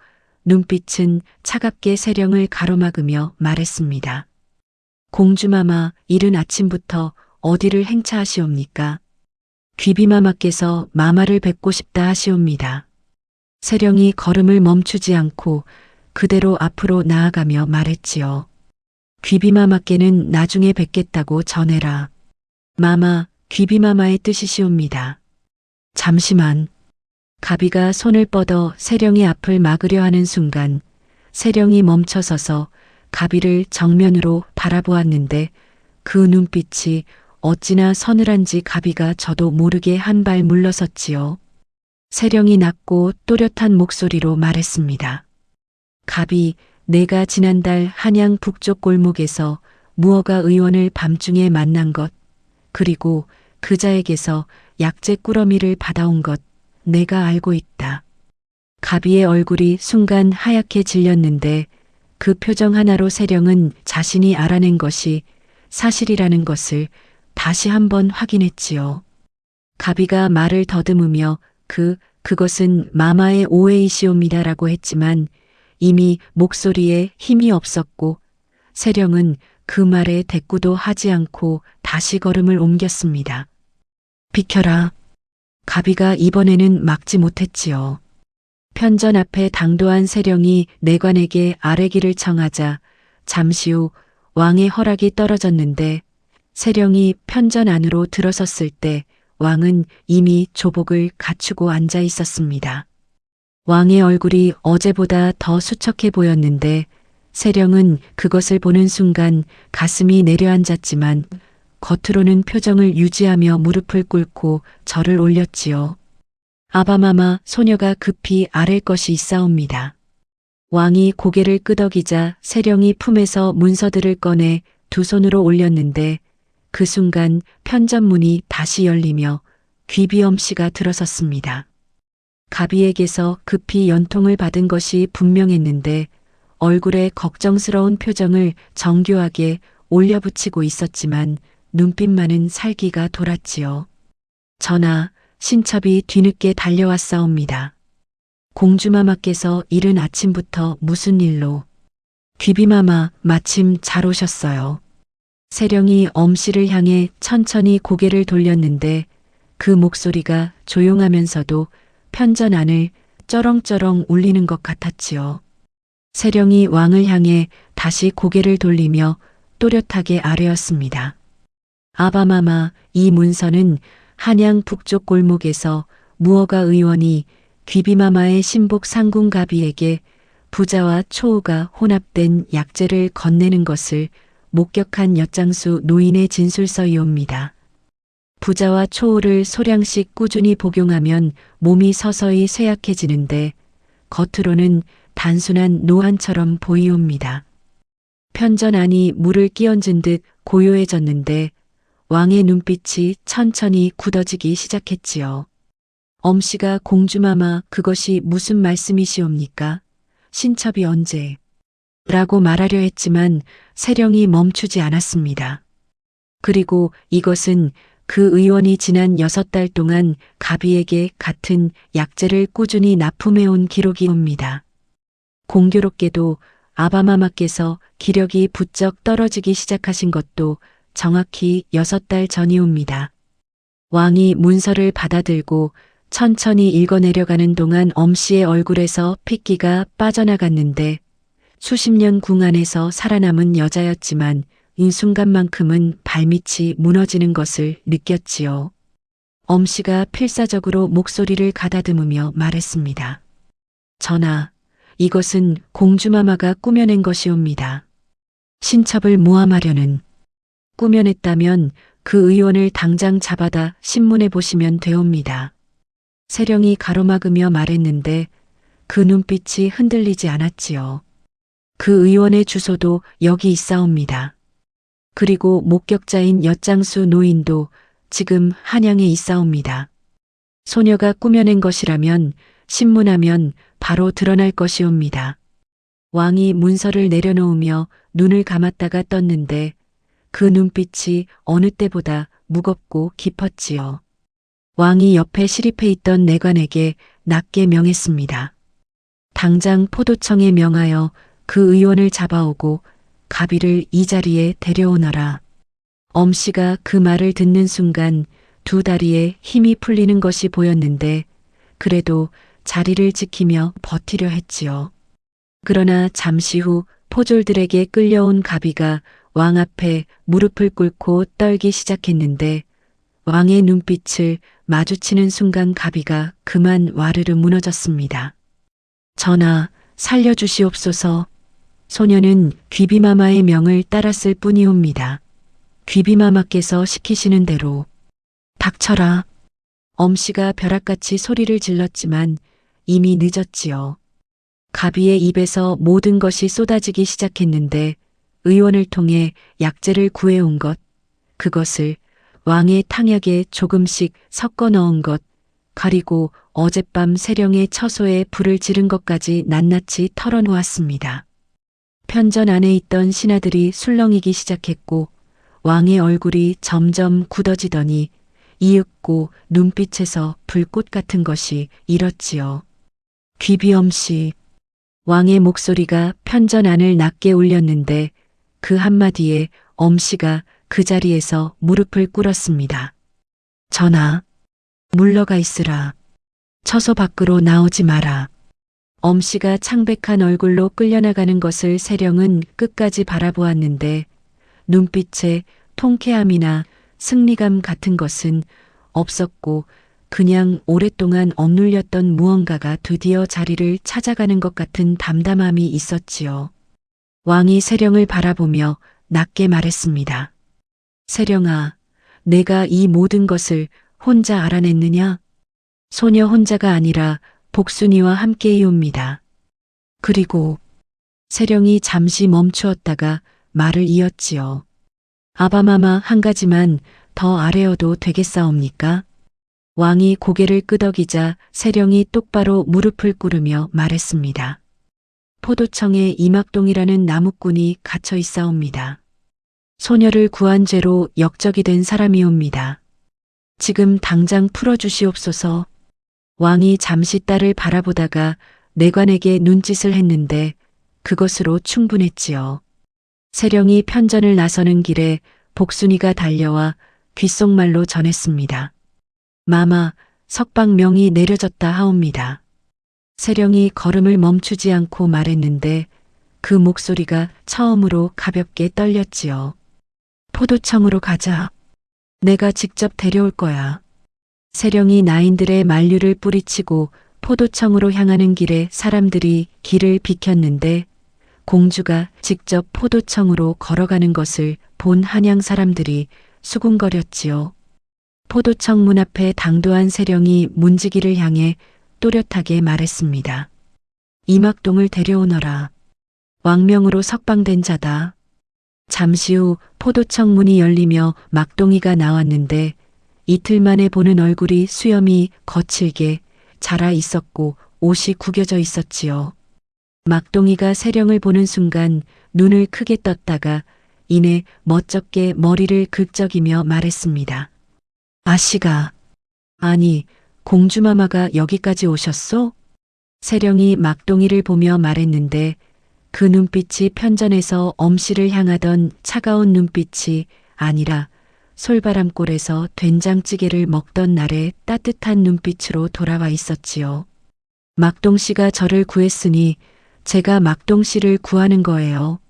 눈빛은 차갑게 세령을 가로막으며 말했습니다. 공주마마, 이른 아침부터 어디를 행차하시옵니까? 귀비마마께서 마마를 뵙고 싶다 하시옵니다. 세령이 걸음을 멈추지 않고 그대로 앞으로 나아가며 말했지요. 귀비마마께는 나중에 뵙겠다고 전해라. 마마, 귀비마마의 뜻이시옵니다. 잠시만. 가비가 손을 뻗어 세령의 앞을 막으려 하는 순간 세령이 멈춰서서 가비를 정면으로 바라보았는데 그 눈빛이 어찌나 서늘한지 가비가 저도 모르게 한 발 물러섰지요. 세령이 낮고 또렷한 목소리로 말했습니다. 가비, 내가 지난달 한양 북쪽 골목에서 무허가 의원을 밤중에 만난 것, 그리고 그자에게서 약재 꾸러미를 받아온 것, 내가 알고 있다. 가비의 얼굴이 순간 하얗게 질렸는데 그 표정 하나로 세령은 자신이 알아낸 것이 사실이라는 것을 다시 한번 확인했지요. 가비가 말을 더듬으며 그것은 마마의 오해이시옵니다라고 했지만 이미 목소리에 힘이 없었고 세령은 그 말에 대꾸도 하지 않고 다시 걸음을 옮겼습니다. 비켜라. 가비가 이번에는 막지 못했지요. 편전 앞에 당도한 세령이 내관에게 아래기를 청하자 잠시 후 왕의 허락이 떨어졌는데 세령이 편전 안으로 들어섰을 때 왕은 이미 조복을 갖추고 앉아 있었습니다. 왕의 얼굴이 어제보다 더 수척해 보였는데 세령은 그것을 보는 순간 가슴이 내려앉았지만 겉으로는 표정을 유지하며 무릎을 꿇고 절을 올렸지요. 아바마마, 소녀가 급히 아랠 것이 있사옵니다. 왕이 고개를 끄덕이자 세령이 품에서 문서들을 꺼내 두 손으로 올렸는데 그 순간 편전문이 다시 열리며 귀비엄씨가 들어섰습니다. 가비에게서 급히 연통을 받은 것이 분명했는데 얼굴에 걱정스러운 표정을 정교하게 올려붙이고 있었지만 눈빛만은 살기가 돌았지요. 전하, 신첩이 뒤늦게 달려왔사옵니다. 공주마마께서 이른 아침부터 무슨 일로? 귀비마마, 마침 잘 오셨어요. 세령이 엄씨를 향해 천천히 고개를 돌렸는데 그 목소리가 조용하면서도 편전 안을 쩌렁쩌렁 울리는 것 같았지요. 세령이 왕을 향해 다시 고개를 돌리며 또렷하게 아뢰었습니다. 아바마마, 이 문서는 한양 북쪽 골목에서 무허가 의원이 귀비마마의 신복 상궁가비에게 부자와 초우가 혼합된 약재를 건네는 것을 목격한 엿장수 노인의 진술서이옵니다. 부자와 초우를 소량씩 꾸준히 복용하면 몸이 서서히 쇠약해지는데 겉으로는 단순한 노안처럼 보이옵니다. 편전 안이 물을 끼얹은 듯 고요해졌는데 왕의 눈빛이 천천히 굳어지기 시작했지요. 엄씨가 공주마마, 그것이 무슨 말씀이시옵니까? 신첩이 언제? 라고 말하려 했지만 세령이 멈추지 않았습니다. 그리고 이것은 그 의원이 지난 6달 동안 가비에게 같은 약재를 꾸준히 납품해온 기록이옵니다. 공교롭게도 아바마마께서 기력이 부쩍 떨어지기 시작하신 것도 정확히 6달 전이옵니다. 왕이 문서를 받아들고 천천히 읽어내려가는 동안 엄씨의 얼굴에서 핏기가 빠져나갔는데 수십 년 궁 안에서 살아남은 여자였지만 이 순간만큼은 발밑이 무너지는 것을 느꼈지요. 엄씨가 필사적으로 목소리를 가다듬으며 말했습니다. 전하, 이것은 공주마마가 꾸며낸 것이옵니다. 신첩을 모함하려는. 꾸며냈다면 그 의원을 당장 잡아다 신문해 보시면 되옵니다. 세령이 가로막으며 말했는데 그 눈빛이 흔들리지 않았지요. 그 의원의 주소도 여기 있사옵니다. 그리고 목격자인 엿장수 노인도 지금 한양에 있사옵니다. 소녀가 꾸며낸 것이라면 신문하면 바로 드러날 것이옵니다. 왕이 문서를 내려놓으며 눈을 감았다가 떴는데 그 눈빛이 어느 때보다 무겁고 깊었지요. 왕이 옆에 시립해 있던 내관에게 낮게 명했습니다. 당장 포도청에 명하여 그 의원을 잡아오고 가비를 이 자리에 데려오너라. 엄씨가 그 말을 듣는 순간 두 다리에 힘이 풀리는 것이 보였는데 그래도 자리를 지키며 버티려 했지요. 그러나 잠시 후 포졸들에게 끌려온 가비가 왕 앞에 무릎을 꿇고 떨기 시작했는데 왕의 눈빛을 마주치는 순간 가비가 그만 와르르 무너졌습니다. 전하, 살려주시옵소서. 소녀는 귀비마마의 명을 따랐을 뿐이옵니다. 귀비마마께서 시키시는 대로. 닥쳐라. 엄씨가 벼락같이 소리를 질렀지만 이미 늦었지요. 가비의 입에서 모든 것이 쏟아지기 시작했는데 의원을 통해 약재를 구해온 것, 그것을 왕의 탕약에 조금씩 섞어 넣은 것, 그리고 어젯밤 세령의 처소에 불을 지른 것까지 낱낱이 털어놓았습니다. 편전 안에 있던 신하들이 술렁이기 시작했고 왕의 얼굴이 점점 굳어지더니 이윽고 눈빛에서 불꽃 같은 것이 일었지요. 귀비엄씨. 왕의 목소리가 편전 안을 낮게 울렸는데 그 한마디에 엄씨가 그 자리에서 무릎을 꿇었습니다. 전하, 물러가 있으라. 처소 밖으로 나오지 마라. 엄씨가 창백한 얼굴로 끌려나가는 것을 세령은 끝까지 바라보았는데 눈빛에 통쾌함이나 승리감 같은 것은 없었고 그냥 오랫동안 억눌렸던 무언가가 드디어 자리를 찾아가는 것 같은 담담함이 있었지요. 왕이 세령을 바라보며 낮게 말했습니다. 세령아, 내가 이 모든 것을 혼자 알아냈느냐? 소녀 혼자가 아니라 복순이와 함께이옵니다. 그리고 세령이 잠시 멈추었다가 말을 이었지요. 아바마마 한 가지만 더 아뢰어도 되겠사옵니까? 왕이 고개를 끄덕이자 세령이 똑바로 무릎을 꿇으며 말했습니다. 포도청에 이막동이라는 나무꾼이 갇혀 있사옵니다. 소녀를 구한 죄로 역적이 된 사람이옵니다. 지금 당장 풀어주시옵소서. 왕이 잠시 딸을 바라보다가 내관에게 눈짓을 했는데 그것으로 충분했지요. 세령이 편전을 나서는 길에 복순이가 달려와 귓속말로 전했습니다. 마마, 석방명이 내려졌다 하옵니다. 세령이 걸음을 멈추지 않고 말했는데 그 목소리가 처음으로 가볍게 떨렸지요. 포도청으로 가자. 내가 직접 데려올 거야. 세령이 나인들의 만류를 뿌리치고 포도청으로 향하는 길에 사람들이 길을 비켰는데 공주가 직접 포도청으로 걸어가는 것을 본 한양 사람들이 수군거렸지요. 포도청 문 앞에 당도한 세령이 문지기를 향해 또렷하게 말했습니다. 이막동을 데려오너라. 왕명으로 석방된 자다. 잠시 후 포도청 문이 열리며 막동이가 나왔는데 이틀 만에 보는 얼굴이 수염이 거칠게 자라 있었고 옷이 구겨져 있었지요. 막동이가 세령을 보는 순간 눈을 크게 떴다가 이내 멋쩍게 머리를 긁적이며 말했습니다. 아씨가, 아니, 공주마마가 여기까지 오셨소? 세령이 막동이를 보며 말했는데 그 눈빛이 편전에서 엄씨를 향하던 차가운 눈빛이 아니라 솔바람골에서 된장찌개를 먹던 날의 따뜻한 눈빛으로 돌아와 있었지요. 막동씨가 저를 구했으니 제가 막동씨를 구하는 거예요.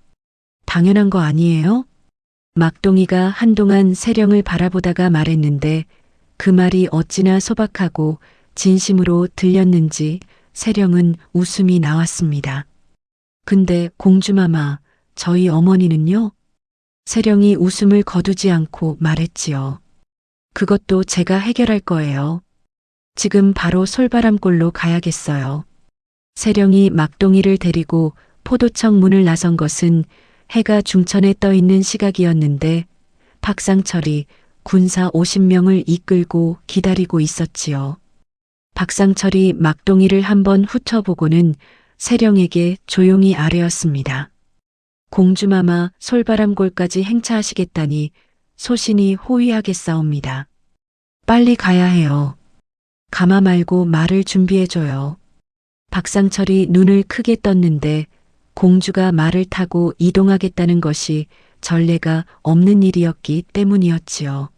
당연한 거 아니에요? 막동이가 한동안 세령을 바라보다가 말했는데 그 말이 어찌나 소박하고 진심으로 들렸는지 세령은 웃음이 나왔습니다. 근데 공주마마, 저희 어머니는요? 세령이 웃음을 거두지 않고 말했지요. 그것도 제가 해결할 거예요. 지금 바로 솔바람골로 가야겠어요. 세령이 막동이를 데리고 포도청 문을 나선 것은 해가 중천에 떠 있는 시각이었는데 박상철이 군사 50명을 이끌고 기다리고 있었지요. 박상철이 막동이를 한번 훑어보고는 세령에게 조용히 아뢰었습니다. 공주마마 솔바람골까지 행차하시겠다니 소신이 호위하겠사옵니다. 빨리 가야 해요. 가마 말고 말을 준비해줘요. 박상철이 눈을 크게 떴는데 공주가 말을 타고 이동하겠다는 것이 전례가 없는 일이었기 때문이었지요.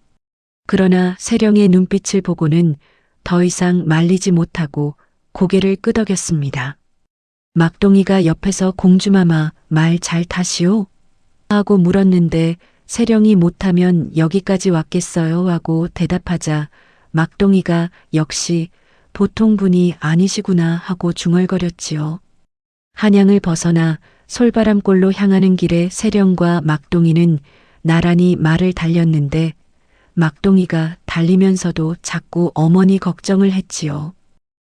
그러나 세령의 눈빛을 보고는 더 이상 말리지 못하고 고개를 끄덕였습니다. 막동이가 옆에서 공주마마 말 잘 타시오? 하고 물었는데 세령이 못하면 여기까지 왔겠어요 하고 대답하자 막동이가 역시 보통 분이 아니시구나 하고 중얼거렸지요. 한양을 벗어나 솔바람골로 향하는 길에 세령과 막동이는 나란히 말을 달렸는데 막동이가 달리면서도 자꾸 어머니 걱정을 했지요.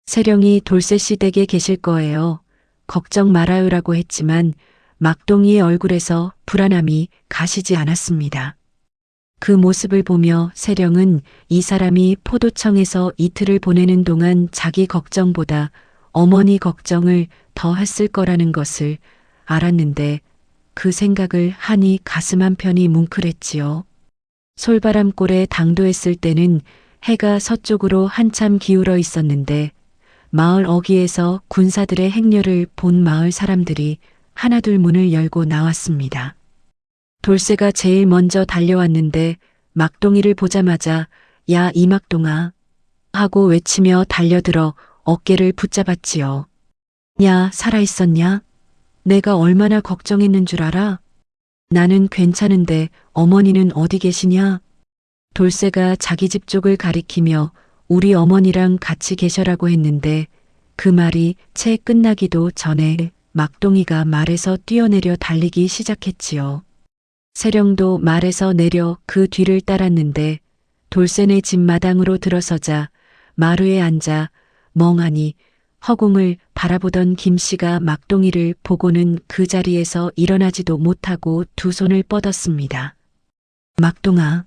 세령이 돌쇠씨 댁에 계실 거예요. 걱정 말아요라고 했지만 막동이의 얼굴에서 불안함이 가시지 않았습니다. 그 모습을 보며 세령은 이 사람이 포도청에서 이틀을 보내는 동안 자기 걱정보다 어머니 걱정을 더 했을 거라는 것을 알았는데 그 생각을 하니 가슴 한편이 뭉클했지요. 솔바람골에 당도했을 때는 해가 서쪽으로 한참 기울어 있었는데 마을 어귀에서 군사들의 행렬을 본 마을 사람들이 하나둘 문을 열고 나왔습니다. 돌쇠가 제일 먼저 달려왔는데 막동이를 보자마자 야, 이 막동아 하고 외치며 달려들어 어깨를 붙잡았지요. 야, 살아있었냐? 내가 얼마나 걱정했는 줄 알아? 나는 괜찮은데 어머니는 어디 계시냐? 돌쇠가 자기 집 쪽을 가리키며 우리 어머니랑 같이 계셔라고 했는데 그 말이 채 끝나기도 전에 막동이가 말에서 뛰어내려 달리기 시작했지요. 세령도 말에서 내려 그 뒤를 따랐는데 돌쇠네 집 마당으로 들어서자 마루에 앉아 멍하니 허공을 바라보던 김씨가 막동이를 보고는 그 자리에서 일어나지도 못하고 두 손을 뻗었습니다. 막동아.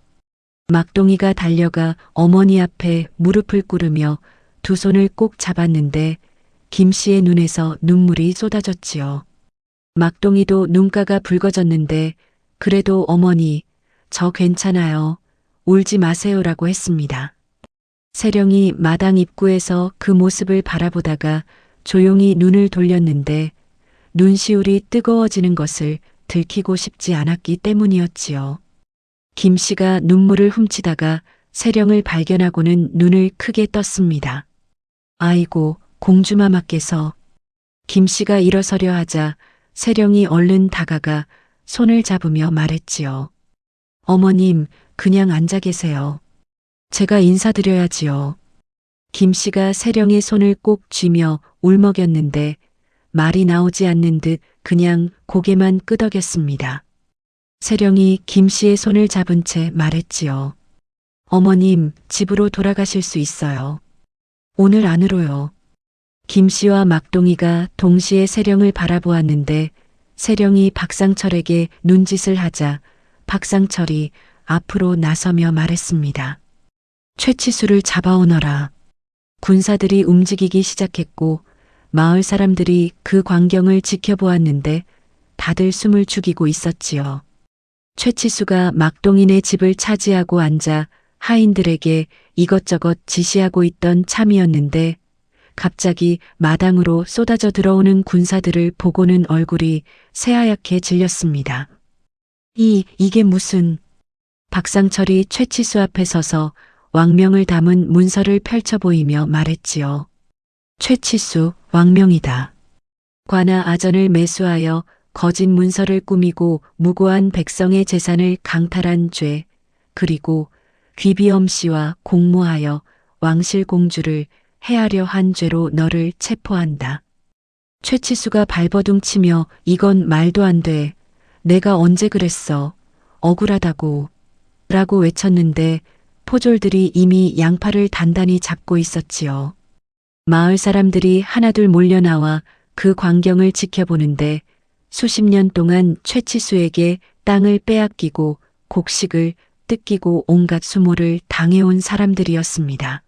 막동이가 달려가 어머니 앞에 무릎을 꿇으며 두 손을 꼭 잡았는데 김씨의 눈에서 눈물이 쏟아졌지요. 막동이도 눈가가 붉어졌는데 그래도 어머니, 저 괜찮아요. 울지 마세요라고 했습니다. 세령이 마당 입구에서 그 모습을 바라보다가 조용히 눈을 돌렸는데 눈시울이 뜨거워지는 것을 들키고 싶지 않았기 때문이었지요. 김씨가 눈물을 훔치다가 세령을 발견하고는 눈을 크게 떴습니다. 아이고, 공주마마께서. 김씨가 일어서려 하자 세령이 얼른 다가가 손을 잡으며 말했지요. 어머님, 그냥 앉아 계세요. 제가 인사드려야지요. 김씨가 세령의 손을 꼭 쥐며 울먹였는데 말이 나오지 않는 듯 그냥 고개만 끄덕였습니다. 세령이 김씨의 손을 잡은 채 말했지요. 어머님, 집으로 돌아가실 수 있어요. 오늘 안으로요. 김씨와 막동이가 동시에 세령을 바라보았는데 세령이 박상철에게 눈짓을 하자 박상철이 앞으로 나서며 말했습니다. 최치수를 잡아오너라. 군사들이 움직이기 시작했고 마을 사람들이 그 광경을 지켜보았는데 다들 숨을 죽이고 있었지요. 최치수가 막동인의 집을 차지하고 앉아 하인들에게 이것저것 지시하고 있던 참이었는데 갑자기 마당으로 쏟아져 들어오는 군사들을 보고는 얼굴이 새하얗게 질렸습니다. 이게 무슨... 박상철이 최치수 앞에 서서 왕명을 담은 문서를 펼쳐 보이며 말했지요. 최치수, 왕명이다. 관아 아전을 매수하여 거짓 문서를 꾸미고 무고한 백성의 재산을 강탈한 죄, 그리고 귀비엄 씨와 공모하여 왕실 공주를 해하려 한 죄로 너를 체포한다. 최치수가 발버둥치며 이건 말도 안 돼. 내가 언제 그랬어. 억울하다고. 라고 외쳤는데 포졸들이 이미 양팔을 단단히 잡고 있었지요. 마을 사람들이 하나둘 몰려나와 그 광경을 지켜보는데 수십 년 동안 최치수에게 땅을 빼앗기고 곡식을 뜯기고 온갖 수모를 당해온 사람들이었습니다.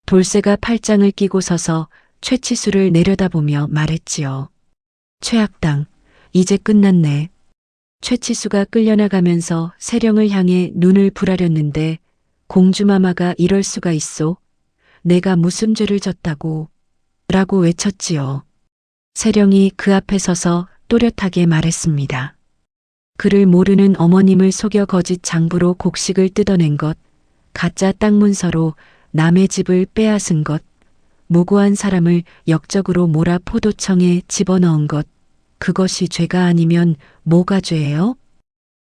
돌쇠가 팔짱을 끼고 서서 최치수를 내려다보며 말했지요. 최악당, 이제 끝났네. 최치수가 끌려나가면서 세령을 향해 눈을 부라렸는데 공주마마가 이럴 수가 있소? 내가 무슨 죄를 졌다고? 라고 외쳤지요. 세령이 그 앞에 서서 또렷하게 말했습니다. 그를 모르는 어머님을 속여 거짓 장부로 곡식을 뜯어낸 것, 가짜 땅 문서로 남의 집을 빼앗은 것, 무고한 사람을 역적으로 몰아 포도청에 집어넣은 것, 그것이 죄가 아니면 뭐가 죄예요?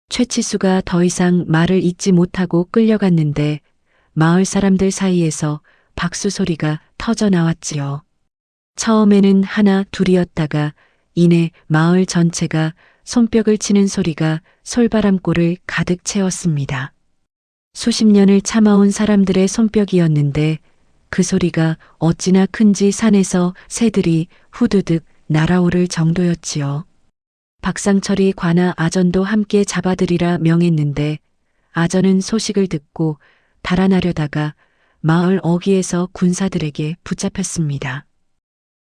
최치수가 더 이상 말을 잇지 못하고 끌려갔는데 마을 사람들 사이에서 박수 소리가 터져 나왔지요. 처음에는 하나 둘이었다가 이내 마을 전체가 손뼉을 치는 소리가 솔바람골을 가득 채웠습니다. 수십 년을 참아온 사람들의 손뼉이었는데 그 소리가 어찌나 큰지 산에서 새들이 후두득 날아오를 정도였지요. 박상철이 관아 아전도 함께 잡아들이라 명했는데 아전은 소식을 듣고 달아나려다가 마을 어귀에서 군사들에게 붙잡혔습니다.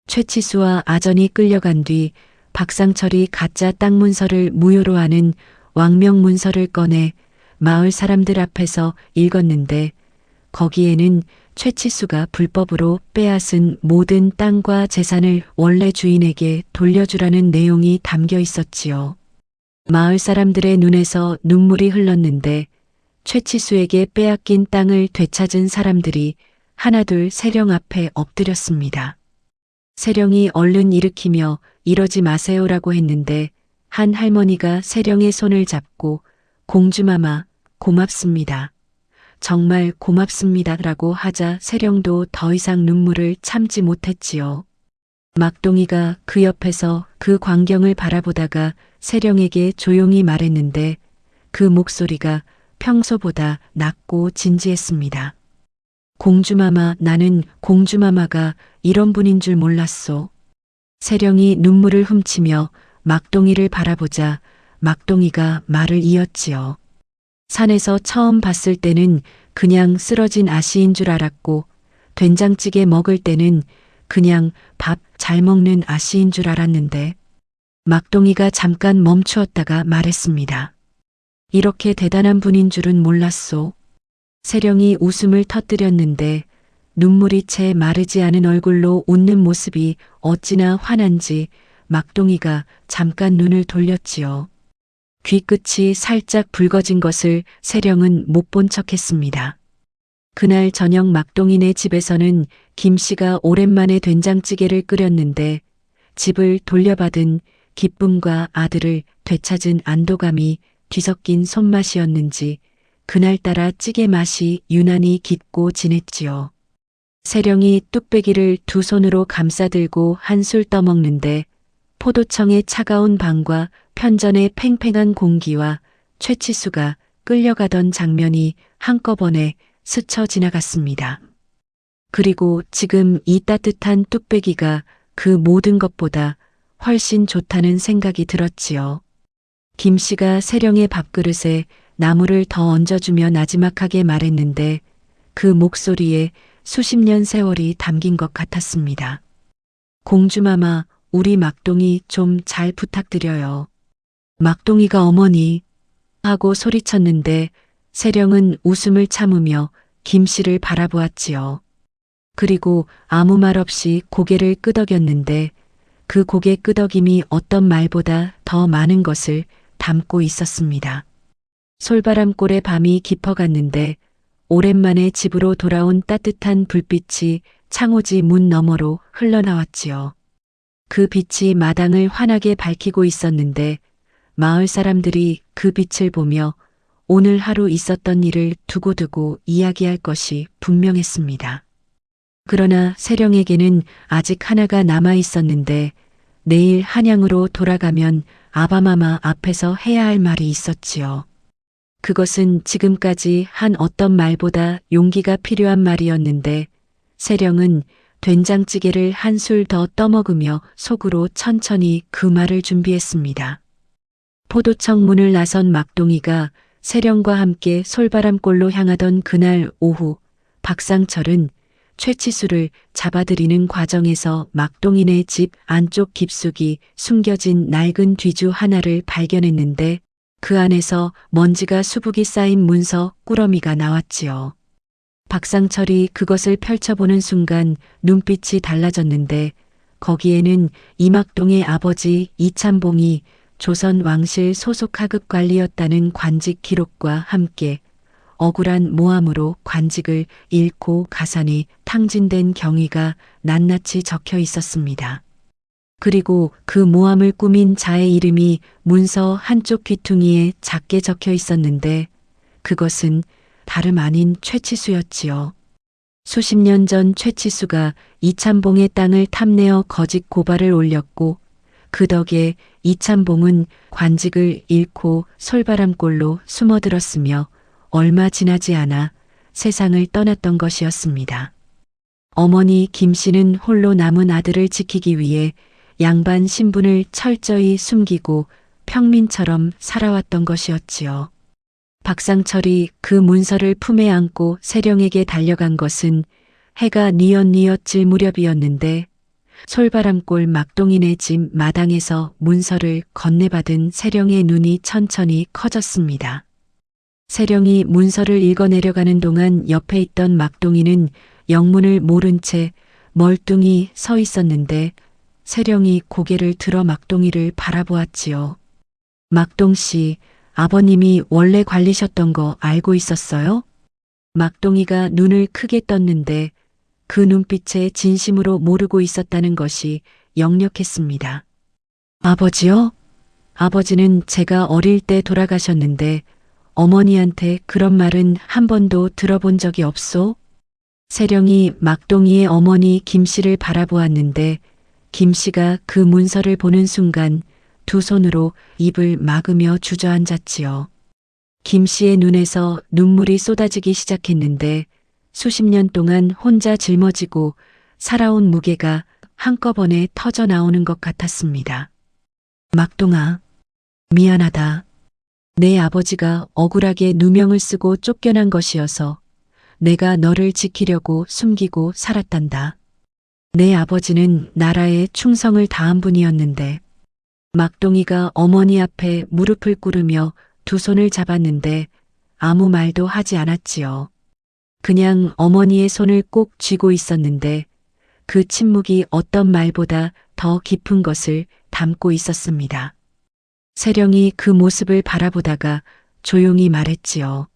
최치수와 아전이 끌려간 뒤 박상철이 가짜 땅 문서를 무효로 하는 왕명 문서를 꺼내 마을 사람들 앞에서 읽었는데 거기에는 최치수가 불법으로 빼앗은 모든 땅과 재산을 원래 주인에게 돌려주라는 내용이 담겨 있었지요. 마을 사람들의 눈에서 눈물이 흘렀는데 최치수에게 빼앗긴 땅을 되찾은 사람들이 하나둘 세령 앞에 엎드렸습니다. 세령이 얼른 일으키며 이러지 마세요라고 했는데 한 할머니가 세령의 손을 잡고 공주마마 고맙습니다. 정말 고맙습니다라고 하자 세령도 더 이상 눈물을 참지 못했지요. 막동이가 그 옆에서 그 광경을 바라보다가 세령에게 조용히 말했는데 그 목소리가 평소보다 낮고 진지했습니다. 공주마마, 나는 공주마마가 이런 분인 줄 몰랐소. 세령이 눈물을 훔치며 막동이를 바라보자 막동이가 말을 이었지요. 산에서 처음 봤을 때는 그냥 쓰러진 아씨인 줄 알았고 된장찌개 먹을 때는 그냥 밥 잘 먹는 아씨인 줄 알았는데 막동이가 잠깐 멈추었다가 말했습니다. 이렇게 대단한 분인 줄은 몰랐소. 세령이 웃음을 터뜨렸는데 눈물이 채 마르지 않은 얼굴로 웃는 모습이 어찌나 환한지 막동이가 잠깐 눈을 돌렸지요. 귀끝이 살짝 붉어진 것을 세령은 못 본 척했습니다. 그날 저녁 막동이네 집에서는 김씨가 오랜만에 된장찌개를 끓였는데 집을 돌려받은 기쁨과 아들을 되찾은 안도감이 뒤섞인 손맛이었는지 그날따라 찌개 맛이 유난히 깊고 진했지요. 세령이 뚝배기를 두 손으로 감싸들고 한술 떠먹는데 포도청의 차가운 방과 편전의 팽팽한 공기와 최치수가 끌려가던 장면이 한꺼번에 스쳐 지나갔습니다. 그리고 지금 이 따뜻한 뚝배기가 그 모든 것보다 훨씬 좋다는 생각이 들었지요. 김씨가 세령의 밥그릇에 나물을 더 얹어주며 나지막하게 말했는데 그 목소리에 수십 년 세월이 담긴 것 같았습니다. 공주마마, 우리 막동이 좀 잘 부탁드려요. 막동이가 어머니 하고 소리쳤는데 세령은 웃음을 참으며 김씨를 바라보았지요. 그리고 아무 말 없이 고개를 끄덕였는데 그 고개 끄덕임이 어떤 말보다 더 많은 것을 담고 있었습니다. 솔바람골의 밤이 깊어갔는데 오랜만에 집으로 돌아온 따뜻한 불빛이 창호지 문 너머로 흘러나왔지요. 그 빛이 마당을 환하게 밝히고 있었는데 마을 사람들이 그 빛을 보며 오늘 하루 있었던 일을 두고두고 이야기할 것이 분명했습니다. 그러나 세령에게는 아직 하나가 남아 있었는데 내일 한양으로 돌아가면 아바마마 앞에서 해야 할 말이 있었지요. 그것은 지금까지 한 어떤 말보다 용기가 필요한 말이었는데 세령은 된장찌개를 한술 더 떠먹으며 속으로 천천히 그 말을 준비했습니다. 포도청 문을 나선 막동이가 세령과 함께 솔바람골로 향하던 그날 오후 박상철은 최치수를 잡아들이는 과정에서 막동이네 집 안쪽 깊숙이 숨겨진 낡은 뒤주 하나를 발견했는데 그 안에서 먼지가 수북이 쌓인 문서 꾸러미가 나왔지요. 박상철이 그것을 펼쳐보는 순간 눈빛이 달라졌는데 거기에는 이막동의 아버지 이찬봉이 조선 왕실 소속 하급 관리였다는 관직 기록과 함께 억울한 모함으로 관직을 잃고 가산이 탕진된 경위가 낱낱이 적혀 있었습니다. 그리고 그 모함을 꾸민 자의 이름이 문서 한쪽 귀퉁이에 작게 적혀 있었는데 그것은 다름 아닌 최치수였지요. 수십 년 전 최치수가 이찬봉의 땅을 탐내어 거짓 고발을 올렸고 그 덕에 이찬봉은 관직을 잃고 솔바람골로 숨어들었으며 얼마 지나지 않아 세상을 떠났던 것이었습니다. 어머니 김씨는 홀로 남은 아들을 지키기 위해 양반 신분을 철저히 숨기고 평민처럼 살아왔던 것이었지요. 박상철이 그 문서를 품에 안고 세령에게 달려간 것은 해가 뉘엿뉘엿 질 무렵이었는데 솔바람골 막동이네 집 마당에서 문서를 건네받은 세령의 눈이 천천히 커졌습니다. 세령이 문서를 읽어내려가는 동안 옆에 있던 막동이는 영문을 모른 채 멀뚱히 서 있었는데 세령이 고개를 들어 막동이를 바라보았지요. 막동 씨, 아버님이 원래 관리셨던 거 알고 있었어요? 막동이가 눈을 크게 떴는데 그 눈빛에 진심으로 모르고 있었다는 것이 역력했습니다. 아버지요? 아버지는 제가 어릴 때 돌아가셨는데 어머니한테 그런 말은 한 번도 들어본 적이 없소? 세령이 막동이의 어머니 김 씨를 바라보았는데 김 씨가 그 문서를 보는 순간 두 손으로 입을 막으며 주저앉았지요. 김 씨의 눈에서 눈물이 쏟아지기 시작했는데 수십 년 동안 혼자 짊어지고 살아온 무게가 한꺼번에 터져 나오는 것 같았습니다. 막동아, 미안하다. 내 아버지가 억울하게 누명을 쓰고 쫓겨난 것이어서 내가 너를 지키려고 숨기고 살았단다. 내 아버지는 나라에 충성을 다한 분이었는데 막동이가 어머니 앞에 무릎을 꿇으며 두 손을 잡았는데 아무 말도 하지 않았지요. 그냥 어머니의 손을 꼭 쥐고 있었는데 그 침묵이 어떤 말보다 더 깊은 것을 담고 있었습니다. 세령이 그 모습을 바라보다가 조용히 말했지요.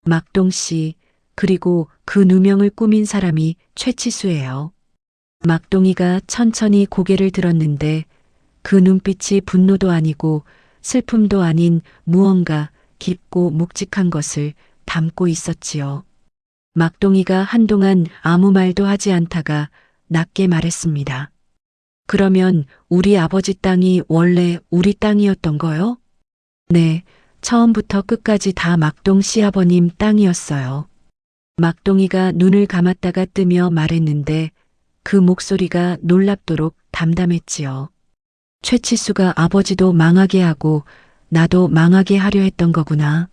막동 씨, 그리고 그 누명을 꾸민 사람이 최치수예요. 막동이가 천천히 고개를 들었는데 그 눈빛이 분노도 아니고 슬픔도 아닌 무언가 깊고 묵직한 것을 담고 있었지요. 막동이가 한동안 아무 말도 하지 않다가 낮게 말했습니다. 그러면 우리 아버지 땅이 원래 우리 땅이었던 거요? 네, 처음부터 끝까지 다 막동 시아버님 땅이었어요. 막동이가 눈을 감았다가 뜨며 말했는데 그 목소리가 놀랍도록 담담했지요. 최치수가 아버지도 망하게 하고 나도 망하게 하려 했던 거구나.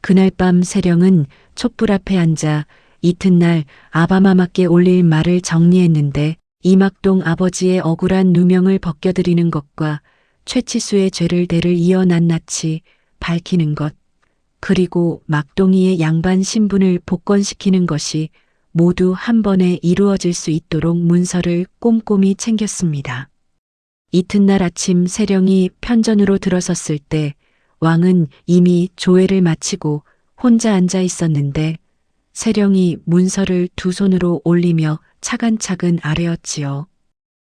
그날 밤 세령은 촛불 앞에 앉아 이튿날 아바마마께 올릴 말을 정리했는데 이막동 아버지의 억울한 누명을 벗겨드리는 것과 최치수의 죄를 대를 이어 낱낱이 밝히는 것, 그리고 막동이의 양반 신분을 복권시키는 것이 모두 한 번에 이루어질 수 있도록 문서를 꼼꼼히 챙겼습니다. 이튿날 아침 세령이 편전으로 들어섰을 때 왕은 이미 조회를 마치고 혼자 앉아 있었는데 세령이 문서를 두 손으로 올리며 차근차근 아뢰었지요.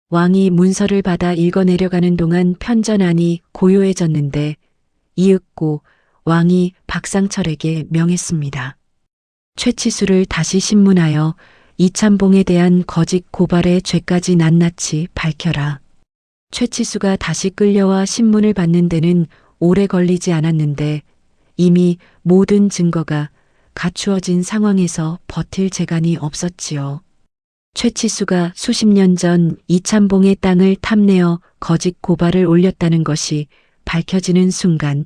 왕이 문서를 받아 읽어내려가는 동안 편전 안이 고요해졌는데 이윽고 왕이 박상철에게 명했습니다. 최치수를 다시 신문하여 이참봉에 대한 거짓 고발의 죄까지 낱낱이 밝혀라. 최치수가 다시 끌려와 신문을 받는 데는 오래 걸리지 않았는데 이미 모든 증거가 갖추어진 상황에서 버틸 재간이 없었지요. 최치수가 수십 년 전 이참봉의 땅을 탐내어 거짓 고발을 올렸다는 것이 밝혀지는 순간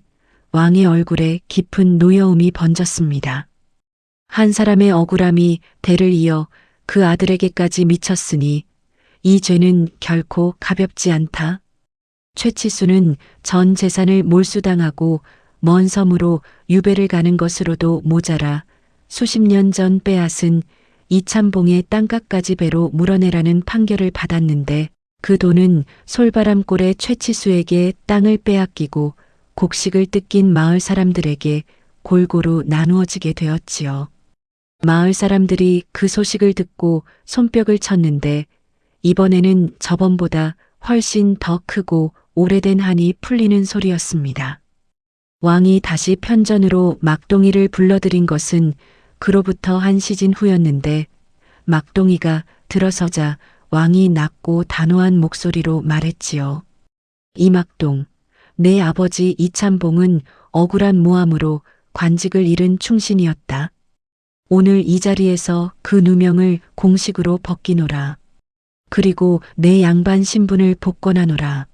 왕의 얼굴에 깊은 노여움이 번졌습니다. 한 사람의 억울함이 대를 이어 그 아들에게까지 미쳤으니 이 죄는 결코 가볍지 않다. 최치수는 전 재산을 몰수당하고 먼 섬으로 유배를 가는 것으로도 모자라 수십 년 전 빼앗은 이참봉의 땅값까지 배로 물어내라는 판결을 받았는데 그 돈은 솔바람골의 최치수에게 땅을 빼앗기고 곡식을 뜯긴 마을 사람들에게 골고루 나누어지게 되었지요. 마을 사람들이 그 소식을 듣고 손뼉을 쳤는데 이번에는 저번보다 훨씬 더 크고 오래된 한이 풀리는 소리였습니다. 왕이 다시 편전으로 막동이를 불러들인 것은 그로부터 한 시즌 후였는데 막동이가 들어서자 왕이 낮고 단호한 목소리로 말했지요. 이막동, 내 아버지 이참봉은 억울한 모함으로 관직을 잃은 충신이었다. 오늘 이 자리에서 그 누명을 공식으로 벗기노라. 그리고 내 양반 신분을 복권하노라.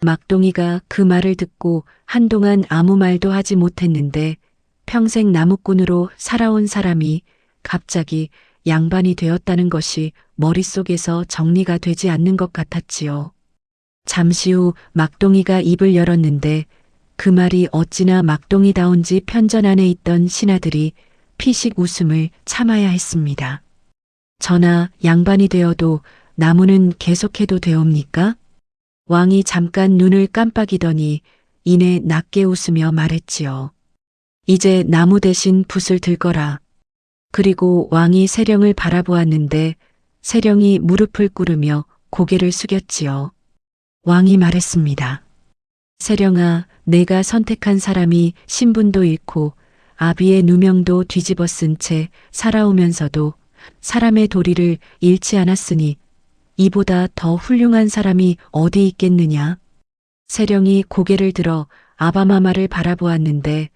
막동이가 그 말을 듣고 한동안 아무 말도 하지 못했는데 평생 나무꾼으로 살아온 사람이 갑자기 양반이 되었다는 것이 머릿속에서 정리가 되지 않는 것 같았지요. 잠시 후 막동이가 입을 열었는데 그 말이 어찌나 막동이다운지 편전 안에 있던 신하들이 피식 웃음을 참아야 했습니다. 전하, 양반이 되어도 나무는 계속해도 되옵니까? 왕이 잠깐 눈을 깜빡이더니 이내 낮게 웃으며 말했지요. 이제 나무 대신 붓을 들거라. 그리고 왕이 세령을 바라보았는데 세령이 무릎을 꿇으며 고개를 숙였지요. 왕이 말했습니다. 세령아, 내가 선택한 사람이 신분도 잃고 아비의 누명도 뒤집어 쓴 채 살아오면서도 사람의 도리를 잃지 않았으니 이보다 더 훌륭한 사람이 어디 있겠느냐? 세령이 고개를 들어 아바마마를 바라보았는데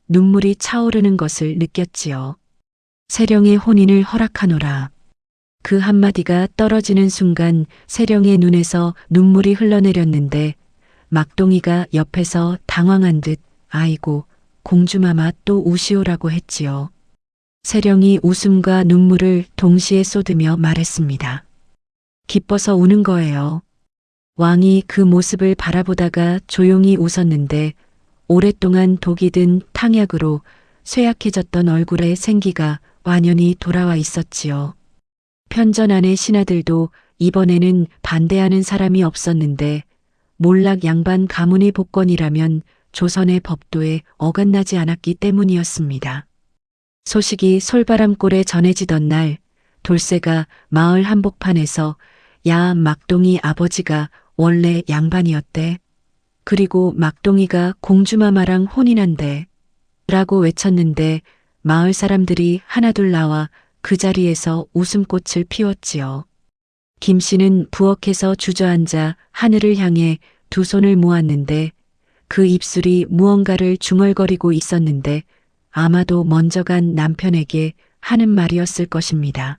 눈물이 차오르는 것을 느꼈지요. 세령의 혼인을 허락하노라. 그 한마디가 떨어지는 순간 세령의 눈에서 눈물이 흘러내렸는데 막동이가 옆에서 당황한 듯 아이고 공주마마 또 우시오라고 했지요. 세령이 웃음과 눈물을 동시에 쏟으며 말했습니다. 기뻐서 우는 거예요. 왕이 그 모습을 바라보다가 조용히 웃었는데 오랫동안 독이 든 탕약으로 쇠약해졌던 얼굴에 생기가 완연히 돌아와 있었지요. 편전 안의 신하들도 이번에는 반대하는 사람이 없었는데 몰락 양반 가문의 복권이라면 조선의 법도에 어긋나지 않았기 때문이었습니다. 소식이 솔바람골에 전해지던 날 돌쇠가 마을 한복판에서 야 막동이 아버지가 원래 양반이었대. 그리고 막동이가 공주마마랑 혼인한대. 라고 외쳤는데 마을 사람들이 하나둘 나와 그 자리에서 웃음꽃을 피웠지요. 김씨는 부엌에서 주저앉아 하늘을 향해 두 손을 모았는데 그 입술이 무언가를 중얼거리고 있었는데 아마도 먼저 간 남편에게 하는 말이었을 것입니다.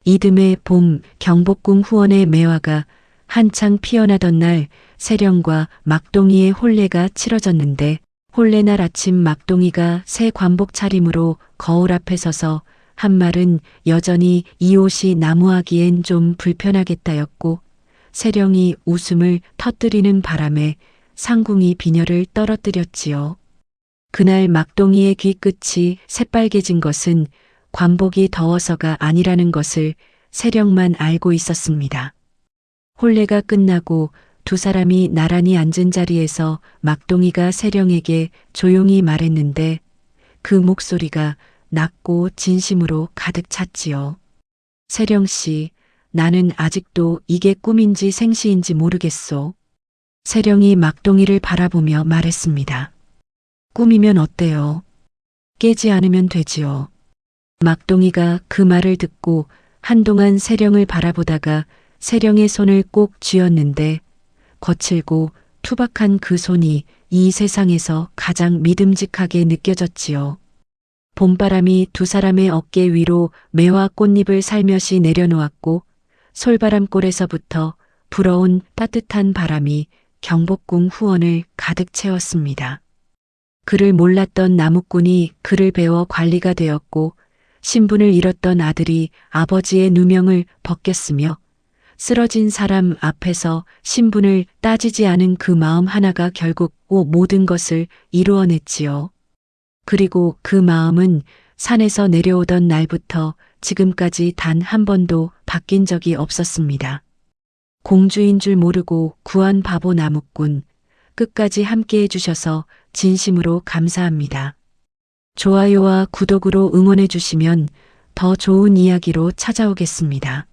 이듬해 봄 경복궁 후원의 매화가 한창 피어나던 날 세령과 막동이의 혼례가 치러졌는데 혼례날 아침 막동이가 새 관복 차림으로 거울 앞에 서서 한 말은 여전히 이 옷이 나무하기엔 좀 불편하겠다였고 세령이 웃음을 터뜨리는 바람에 상궁이 비녀를 떨어뜨렸지요. 그날 막동이의 귀끝이 새빨개진 것은 관복이 더워서가 아니라는 것을 세령만 알고 있었습니다. 혼례가 끝나고 두 사람이 나란히 앉은 자리에서 막동이가 세령에게 조용히 말했는데 그 목소리가 낮고 진심으로 가득 찼지요. 세령 씨, 나는 아직도 이게 꿈인지 생시인지 모르겠소. 세령이 막동이를 바라보며 말했습니다. 꿈이면 어때요? 깨지 않으면 되지요. 막동이가 그 말을 듣고 한동안 세령을 바라보다가 세령의 손을 꼭 쥐었는데 거칠고 투박한 그 손이 이 세상에서 가장 믿음직하게 느껴졌지요. 봄바람이 두 사람의 어깨 위로 매화 꽃잎을 살며시 내려놓았고 솔바람골에서부터 불어온 따뜻한 바람이 경복궁 후원을 가득 채웠습니다. 그를 몰랐던 나무꾼이 그를 배워 관리가 되었고 신분을 잃었던 아들이 아버지의 누명을 벗겼으며 쓰러진 사람 앞에서 신분을 따지지 않은 그 마음 하나가 결국 모든 것을 이루어냈지요. 그리고 그 마음은 산에서 내려오던 날부터 지금까지 단 한 번도 바뀐 적이 없었습니다. 공주인 줄 모르고 구한 바보 나무꾼, 끝까지 함께 해주셔서 진심으로 감사합니다. 좋아요와 구독으로 응원해 주시면 더 좋은 이야기로 찾아오겠습니다.